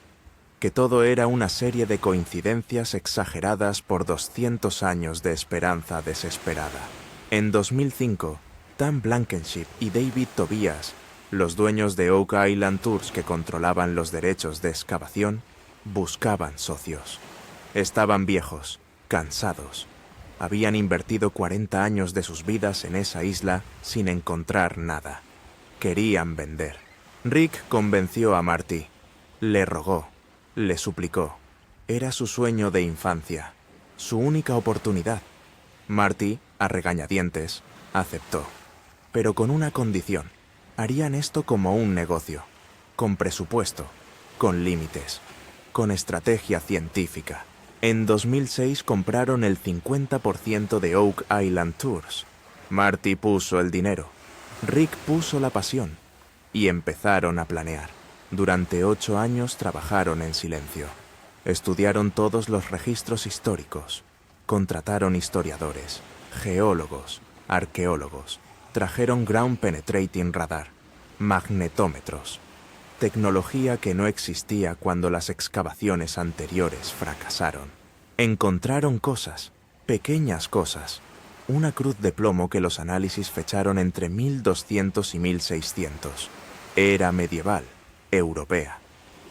que todo era una serie de coincidencias exageradas por 200 años de esperanza desesperada. En 2005, Dan Blankenship y David Tobias, los dueños de Oak Island Tours que controlaban los derechos de excavación, buscaban socios. Estaban viejos, cansados. Habían invertido 40 años de sus vidas en esa isla sin encontrar nada. Querían vender. Rick convenció a Marty. Le rogó, le suplicó. Era su sueño de infancia, su única oportunidad. Marty, a regañadientes, aceptó. Pero con una condición. Harían esto como un negocio, con presupuesto, con límites, con estrategia científica. En 2006 compraron el 50% de Oak Island Tours. Marty puso el dinero, Rick puso la pasión y empezaron a planear. Durante 8 años trabajaron en silencio. Estudiaron todos los registros históricos, contrataron historiadores, geólogos, arqueólogos, trajeron Ground Penetrating Radar, magnetómetros, tecnología que no existía cuando las excavaciones anteriores fracasaron. Encontraron cosas, pequeñas cosas, una cruz de plomo que los análisis fecharon entre 1200 y 1600. Era medieval, europea.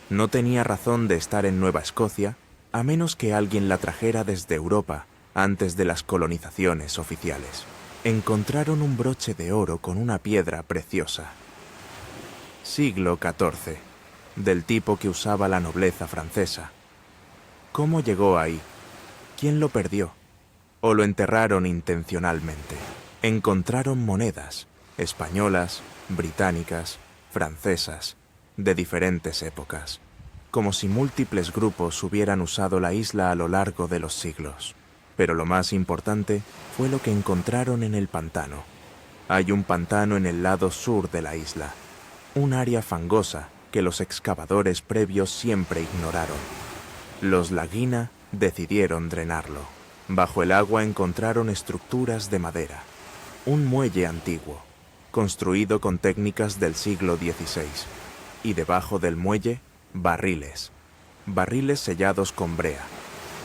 No tenía razón de estar en Nueva Escocia, a menos que alguien la trajera desde Europa antes de las colonizaciones oficiales. Encontraron un broche de oro con una piedra preciosa. Siglo XIV, del tipo que usaba la nobleza francesa. ¿Cómo llegó ahí? ¿Quién lo perdió? ¿O lo enterraron intencionalmente? Encontraron monedas, españolas, británicas, francesas, de diferentes épocas, como si múltiples grupos hubieran usado la isla a lo largo de los siglos. Pero lo más importante fue lo que encontraron en el pantano. Hay un pantano en el lado sur de la isla, un área fangosa que los excavadores previos siempre ignoraron. Los Lagina decidieron drenarlo. Bajo el agua encontraron estructuras de madera, un muelle antiguo, construido con técnicas del siglo XVI, y debajo del muelle, barriles sellados con brea,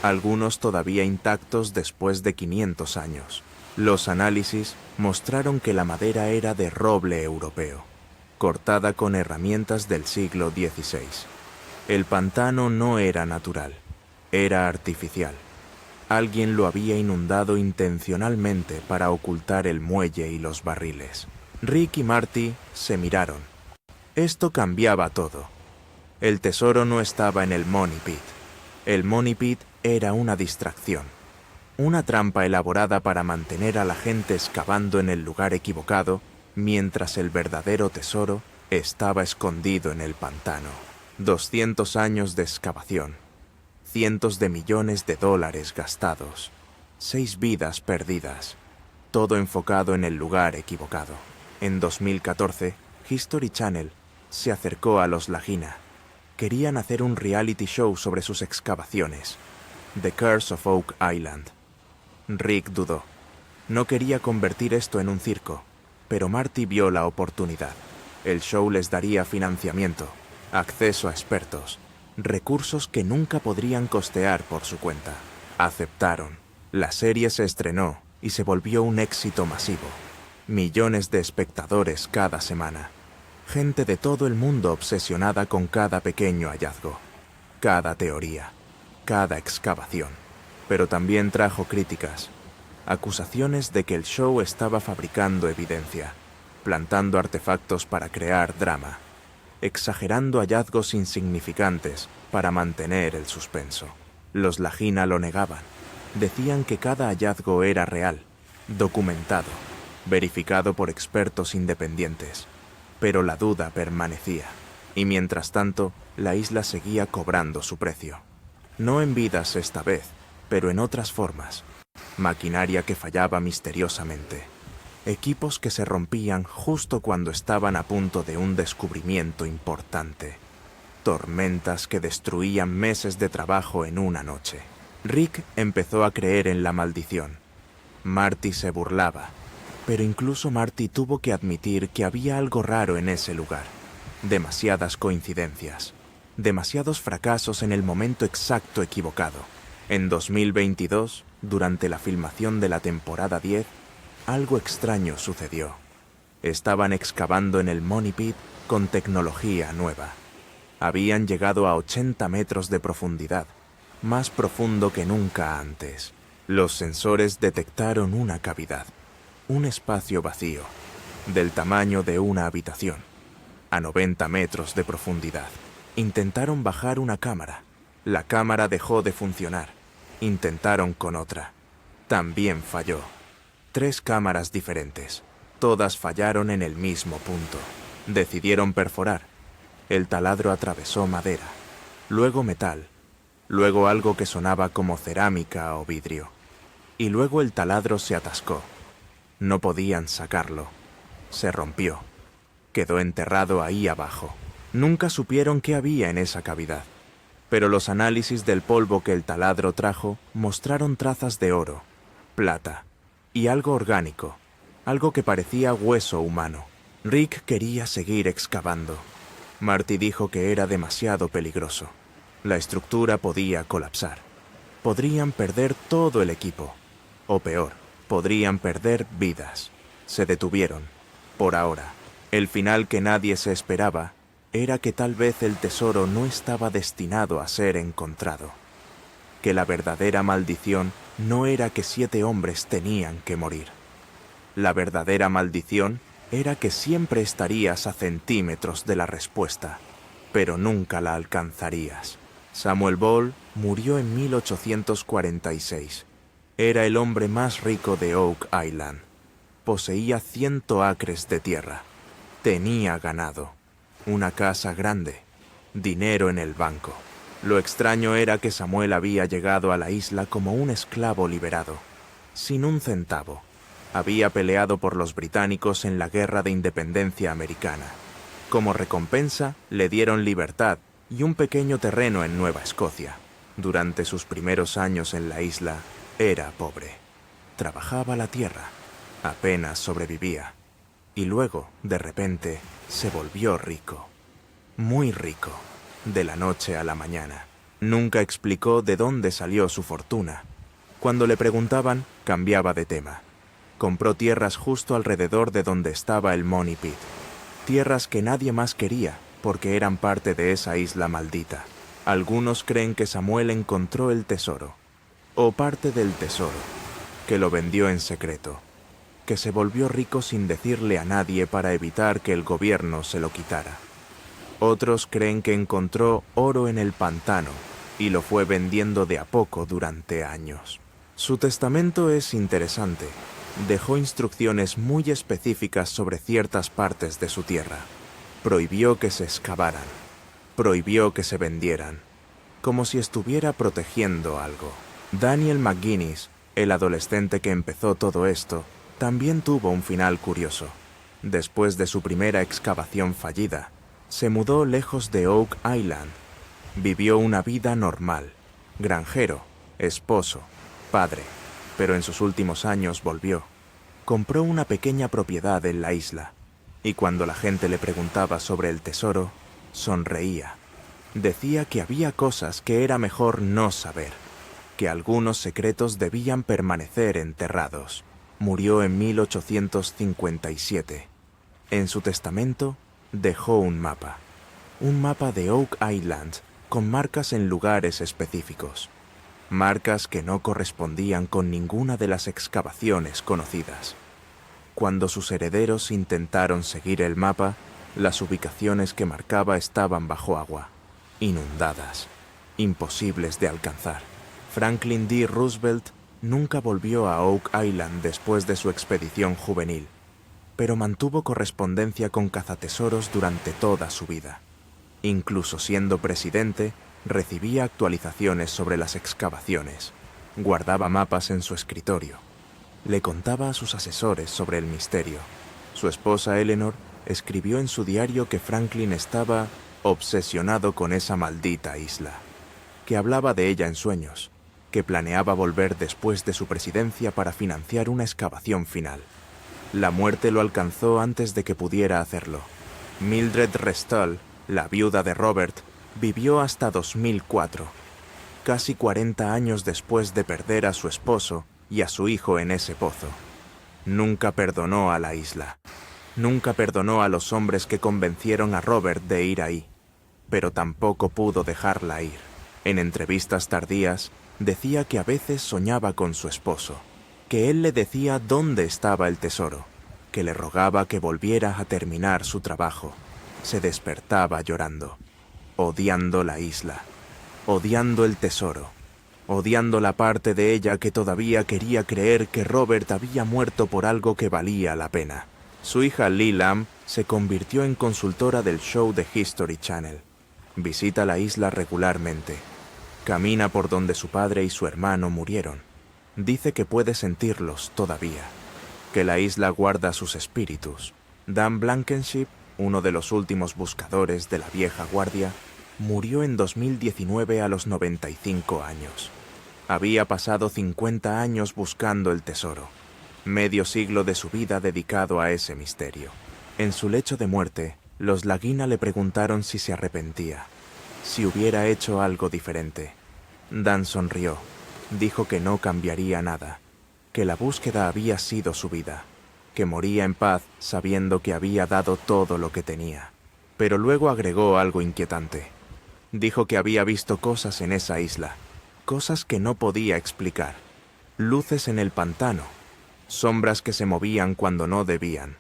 algunos todavía intactos después de 500 años. Los análisis mostraron que la madera era de roble europeo, cortada con herramientas del siglo XVI. El pantano no era natural, era artificial. Alguien lo había inundado intencionalmente para ocultar el muelle y los barriles. Rick y Marty se miraron. Esto cambiaba todo. El tesoro no estaba en el Money Pit. El Money Pit era una distracción, una trampa elaborada para mantener a la gente excavando en el lugar equivocado, mientras el verdadero tesoro estaba escondido en el pantano. 200 años de excavación, cientos de millones de dólares gastados, 6 vidas perdidas, todo enfocado en el lugar equivocado. En 2014, History Channel se acercó a los Lagina. Querían hacer un reality show sobre sus excavaciones, The Curse of Oak Island. Rick dudó. No quería convertir esto en un circo, pero Marty vio la oportunidad. El show les daría financiamiento, acceso a expertos, recursos que nunca podrían costear por su cuenta. Aceptaron. La serie se estrenó y se volvió un éxito masivo. Millones de espectadores cada semana. Gente de todo el mundo obsesionada con cada pequeño hallazgo, cada teoría, cada excavación. Pero también trajo críticas, acusaciones de que el show estaba fabricando evidencia, plantando artefactos para crear drama, exagerando hallazgos insignificantes para mantener el suspenso. Los Lagina lo negaban. Decían que cada hallazgo era real, documentado, verificado por expertos independientes. Pero la duda permanecía, y mientras tanto, la isla seguía cobrando su precio. No en vidas esta vez, pero en otras formas. Maquinaria que fallaba misteriosamente. Equipos que se rompían justo cuando estaban a punto de un descubrimiento importante. Tormentas que destruían meses de trabajo en una noche. Rick empezó a creer en la maldición. Marty se burlaba, pero incluso Marty tuvo que admitir que había algo raro en ese lugar. Demasiadas coincidencias. Demasiados fracasos en el momento exacto equivocado. En 2022, durante la filmación de la temporada 10, algo extraño sucedió. Estaban excavando en el Money Pit con tecnología nueva. Habían llegado a 80 metros de profundidad, más profundo que nunca antes. Los sensores detectaron una cavidad, un espacio vacío, del tamaño de una habitación, a 90 metros de profundidad. Intentaron bajar una cámara. La cámara dejó de funcionar. Intentaron con otra. También falló. 3 cámaras diferentes. Todas fallaron en el mismo punto. Decidieron perforar. El taladro atravesó madera, luego metal, luego algo que sonaba como cerámica o vidrio. Y luego el taladro se atascó. No podían sacarlo. Se rompió. Quedó enterrado ahí abajo. Nunca supieron qué había en esa cavidad. Pero los análisis del polvo que el taladro trajo mostraron trazas de oro, plata y algo orgánico, algo que parecía hueso humano. Rick quería seguir excavando. Marty dijo que era demasiado peligroso. La estructura podía colapsar. Podrían perder todo el equipo. O peor, podrían perder vidas. Se detuvieron. Por ahora, el final que nadie se esperaba era que tal vez el tesoro no estaba destinado a ser encontrado. Que la verdadera maldición no era que 7 hombres tenían que morir. La verdadera maldición era que siempre estarías a centímetros de la respuesta, pero nunca la alcanzarías. Samuel Ball murió en 1846. Era el hombre más rico de Oak Island. Poseía 100 acres de tierra. Tenía ganado, una casa grande, dinero en el banco. Lo extraño era que Samuel había llegado a la isla como un esclavo liberado, sin un centavo. Había peleado por los británicos en la Guerra de Independencia Americana. Como recompensa, le dieron libertad y un pequeño terreno en Nueva Escocia. Durante sus primeros años en la isla, era pobre. Trabajaba la tierra, apenas sobrevivía. Y luego, de repente, se volvió rico. Muy rico, de la noche a la mañana. Nunca explicó de dónde salió su fortuna. Cuando le preguntaban, cambiaba de tema. Compró tierras justo alrededor de donde estaba el Money Pit. Tierras que nadie más quería, porque eran parte de esa isla maldita. Algunos creen que Samuel encontró el tesoro, o parte del tesoro, que lo vendió en secreto, que se volvió rico sin decirle a nadie para evitar que el gobierno se lo quitara. Otros creen que encontró oro en el pantano y lo fue vendiendo de a poco durante años. Su testamento es interesante. Dejó instrucciones muy específicas sobre ciertas partes de su tierra. Prohibió que se excavaran. Prohibió que se vendieran. Como si estuviera protegiendo algo. Daniel McGuinness, el adolescente que empezó todo esto, también tuvo un final curioso. Después de su primera excavación fallida, se mudó lejos de Oak Island. Vivió una vida normal. Granjero, esposo, padre. Pero en sus últimos años volvió. Compró una pequeña propiedad en la isla, y cuando la gente le preguntaba sobre el tesoro, sonreía. Decía que había cosas que era mejor no saber, que algunos secretos debían permanecer enterrados. Murió en 1857. En su testamento dejó un mapa de Oak Island con marcas en lugares específicos. Marcas que no correspondían con ninguna de las excavaciones conocidas. Cuando sus herederos intentaron seguir el mapa, las ubicaciones que marcaba estaban bajo agua, inundadas, imposibles de alcanzar. Franklin D. Roosevelt nunca volvió a Oak Island después de su expedición juvenil. pero mantuvo correspondencia con cazatesoros durante toda su vida. Incluso siendo presidente, recibía actualizaciones sobre las excavaciones, guardaba mapas en su escritorio, le contaba a sus asesores sobre el misterio. Su esposa Eleanor escribió en su diario que Franklin estaba obsesionado con esa maldita isla, que hablaba de ella en sueños, que planeaba volver después de su presidencia para financiar una excavación final. La muerte lo alcanzó antes de que pudiera hacerlo. Mildred Restall, la viuda de Robert, vivió hasta 2004, casi 40 años después de perder a su esposo y a su hijo en ese pozo. Nunca perdonó a la isla. Nunca perdonó a los hombres que convencieron a Robert de ir ahí, pero tampoco pudo dejarla ir. En entrevistas tardías, decía que a veces soñaba con su esposo, que él le decía dónde estaba el tesoro, que le rogaba que volviera a terminar su trabajo. Se despertaba llorando, odiando la isla, odiando el tesoro, odiando la parte de ella que todavía quería creer que Robert había muerto por algo que valía la pena. Su hija Lee Lamb se convirtió en consultora del show de History Channel. Visita la isla regularmente. Camina por donde su padre y su hermano murieron. Dice que puede sentirlos todavía, que la isla guarda sus espíritus. Dan Blankenship, uno de los últimos buscadores de la vieja guardia, murió en 2019 a los 95 años. Había pasado 50 años buscando el tesoro, medio siglo de su vida dedicado a ese misterio. En su lecho de muerte, los Lagina le preguntaron si se arrepentía, si hubiera hecho algo diferente. Dan sonrió, dijo que no cambiaría nada, que la búsqueda había sido su vida, que moría en paz sabiendo que había dado todo lo que tenía. Pero luego agregó algo inquietante. Dijo que había visto cosas en esa isla, cosas que no podía explicar. Luces en el pantano, sombras que se movían cuando no debían,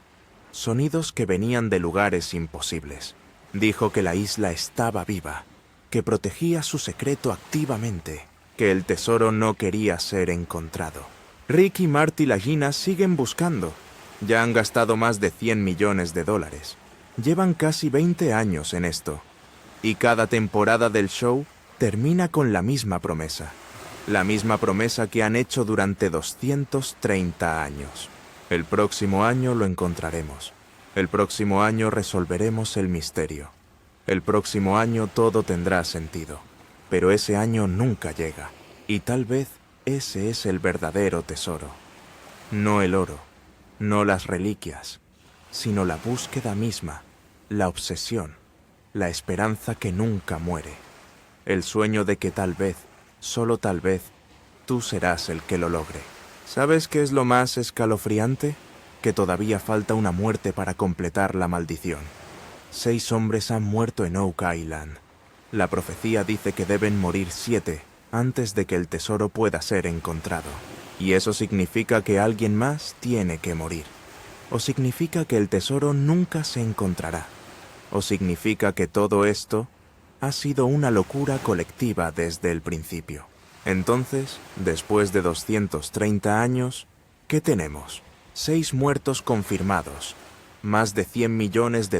sonidos que venían de lugares imposibles. Dijo que la isla estaba viva, que protegía su secreto activamente, que el tesoro no quería ser encontrado. Rick y Marty Lagina siguen buscando. Ya han gastado más de $100 millones. Llevan casi 20 años en esto. Y cada temporada del show termina con la misma promesa. La misma promesa que han hecho durante 230 años. El próximo año lo encontraremos. El próximo año resolveremos el misterio. El próximo año todo tendrá sentido. Pero ese año nunca llega. Y tal vez ese es el verdadero tesoro. No el oro, no las reliquias, sino la búsqueda misma, la obsesión, la esperanza que nunca muere. El sueño de que tal vez, solo tal vez, tú serás el que lo logre. ¿Sabes qué es lo más escalofriante? Que todavía falta una muerte para completar la maldición. 6 hombres han muerto en Oak Island. La profecía dice que deben morir 7 antes de que el tesoro pueda ser encontrado. Y eso significa que alguien más tiene que morir. O significa que el tesoro nunca se encontrará. O significa que todo esto ha sido una locura colectiva desde el principio. Entonces, después de 230 años, ¿qué tenemos? 6 muertos confirmados, más de $100 millones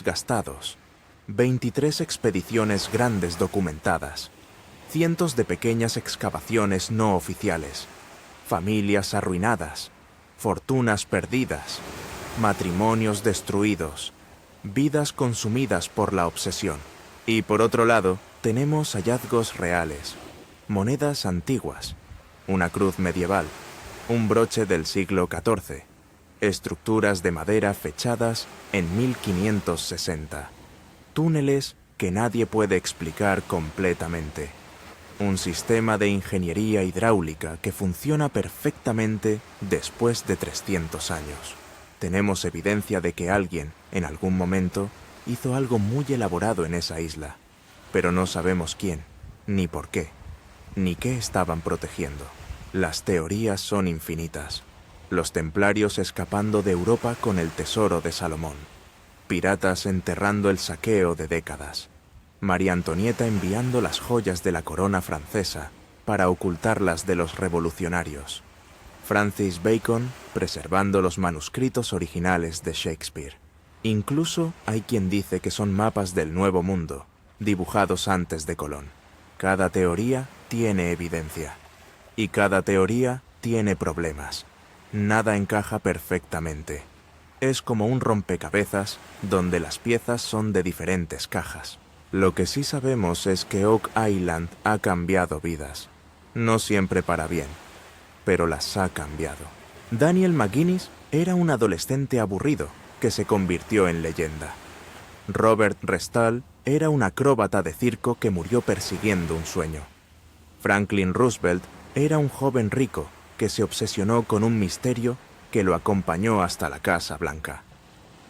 gastados, 23 expediciones grandes documentadas, cientos de pequeñas excavaciones no oficiales, familias arruinadas, fortunas perdidas, matrimonios destruidos, vidas consumidas por la obsesión. Y por otro lado, tenemos hallazgos reales, monedas antiguas, una cruz medieval, un broche del siglo XIV, estructuras de madera fechadas en 1560, túneles que nadie puede explicar completamente, un sistema de ingeniería hidráulica que funciona perfectamente después de 300 años. Tenemos evidencia de que alguien, en algún momento, hizo algo muy elaborado en esa isla, pero no sabemos quién, ni por qué, ni qué estaban protegiendo. Las teorías son infinitas. Los templarios escapando de Europa con el tesoro de Salomón. Piratas enterrando el saqueo de décadas. María Antonieta enviando las joyas de la corona francesa para ocultarlas de los revolucionarios. Francis Bacon preservando los manuscritos originales de Shakespeare. Incluso hay quien dice que son mapas del Nuevo Mundo, dibujados antes de Colón. Cada teoría tiene evidencia. Y cada teoría tiene problemas. Nada encaja perfectamente. Es como un rompecabezas donde las piezas son de diferentes cajas. Lo que sí sabemos es que Oak Island ha cambiado vidas. No siempre para bien, pero las ha cambiado. Daniel McGuinness era un adolescente aburrido que se convirtió en leyenda. Robert Restall era un acróbata de circo que murió persiguiendo un sueño. Franklin Roosevelt era un joven rico que se obsesionó con un misterio que lo acompañó hasta la Casa Blanca.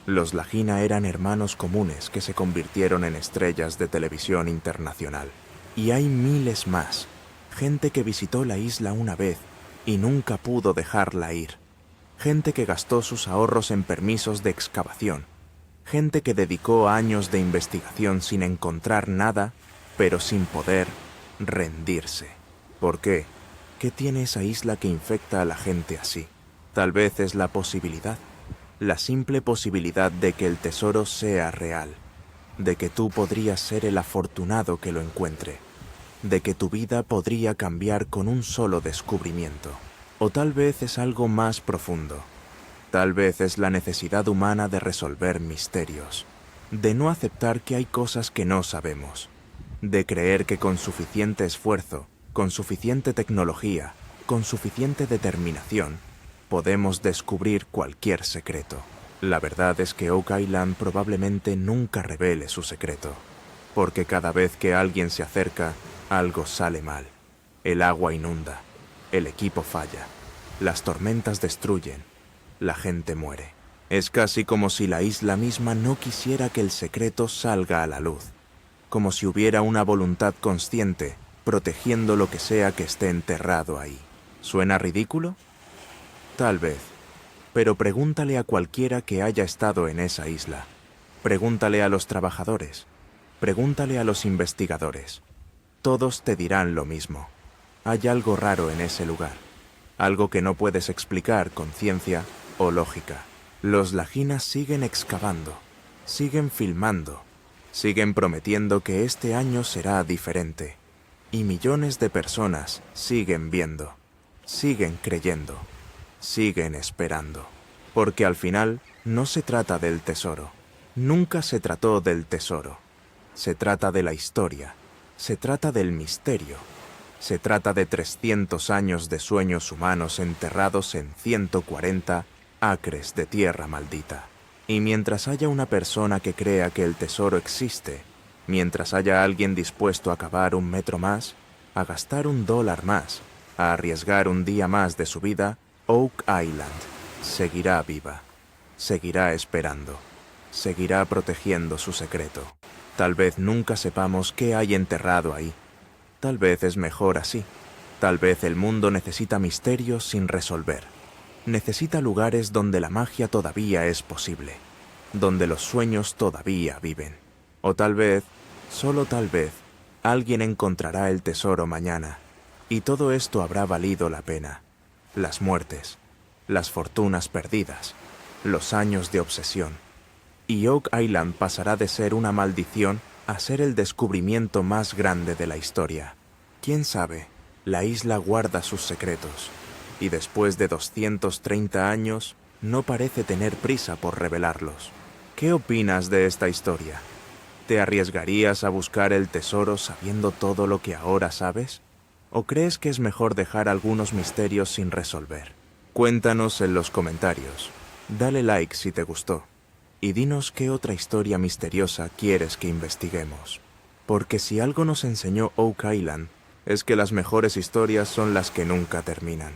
Los Lagina eran hermanos comunes que se convirtieron en estrellas de televisión internacional. Y hay miles más. Gente que visitó la isla una vez y nunca pudo dejarla ir. Gente que gastó sus ahorros en permisos de excavación. Gente que dedicó años de investigación sin encontrar nada, pero sin poder rendirse. ¿Por qué? ¿Qué tiene esa isla que infecta a la gente así? Tal vez es la posibilidad. La simple posibilidad de que el tesoro sea real, de que tú podrías ser el afortunado que lo encuentre, de que tu vida podría cambiar con un solo descubrimiento. O tal vez es algo más profundo. Tal vez es la necesidad humana de resolver misterios, de no aceptar que hay cosas que no sabemos, de creer que con suficiente esfuerzo, con suficiente tecnología, con suficiente determinación, podemos descubrir cualquier secreto. La verdad es que Oak Island probablemente nunca revele su secreto, porque cada vez que alguien se acerca, algo sale mal. El agua inunda, el equipo falla, las tormentas destruyen, la gente muere. Es casi como si la isla misma no quisiera que el secreto salga a la luz, como si hubiera una voluntad consciente protegiendo lo que sea que esté enterrado ahí. ¿Suena ridículo? Tal vez, pero pregúntale a cualquiera que haya estado en esa isla. Pregúntale a los trabajadores. Pregúntale a los investigadores. Todos te dirán lo mismo. Hay algo raro en ese lugar. Algo que no puedes explicar con ciencia o lógica. Los Laginas siguen excavando, siguen filmando, siguen prometiendo que este año será diferente. Y millones de personas siguen viendo, siguen creyendo. Siguen esperando, porque al final no se trata del tesoro. Nunca se trató del tesoro. Se trata de la historia, se trata del misterio, se trata de 300 años de sueños humanos enterrados en 140 acres de tierra maldita. Y mientras haya una persona que crea que el tesoro existe, mientras haya alguien dispuesto a cavar 1 metro más, a gastar $1 más, a arriesgar un día más de su vida, Oak Island seguirá viva, seguirá esperando, seguirá protegiendo su secreto. Tal vez nunca sepamos qué hay enterrado ahí. Tal vez es mejor así. Tal vez el mundo necesita misterios sin resolver. Necesita lugares donde la magia todavía es posible, donde los sueños todavía viven. O tal vez, solo tal vez, alguien encontrará el tesoro mañana, y todo esto habrá valido la pena. Las muertes, las fortunas perdidas, los años de obsesión. Y Oak Island pasará de ser una maldición a ser el descubrimiento más grande de la historia. ¿Quién sabe? La isla guarda sus secretos, y después de 230 años, no parece tener prisa por revelarlos. ¿Qué opinas de esta historia? ¿Te arriesgarías a buscar el tesoro sabiendo todo lo que ahora sabes? ¿O crees que es mejor dejar algunos misterios sin resolver? Cuéntanos en los comentarios. Dale like si te gustó. Y dinos qué otra historia misteriosa quieres que investiguemos. Porque si algo nos enseñó Oak Island, es que las mejores historias son las que nunca terminan.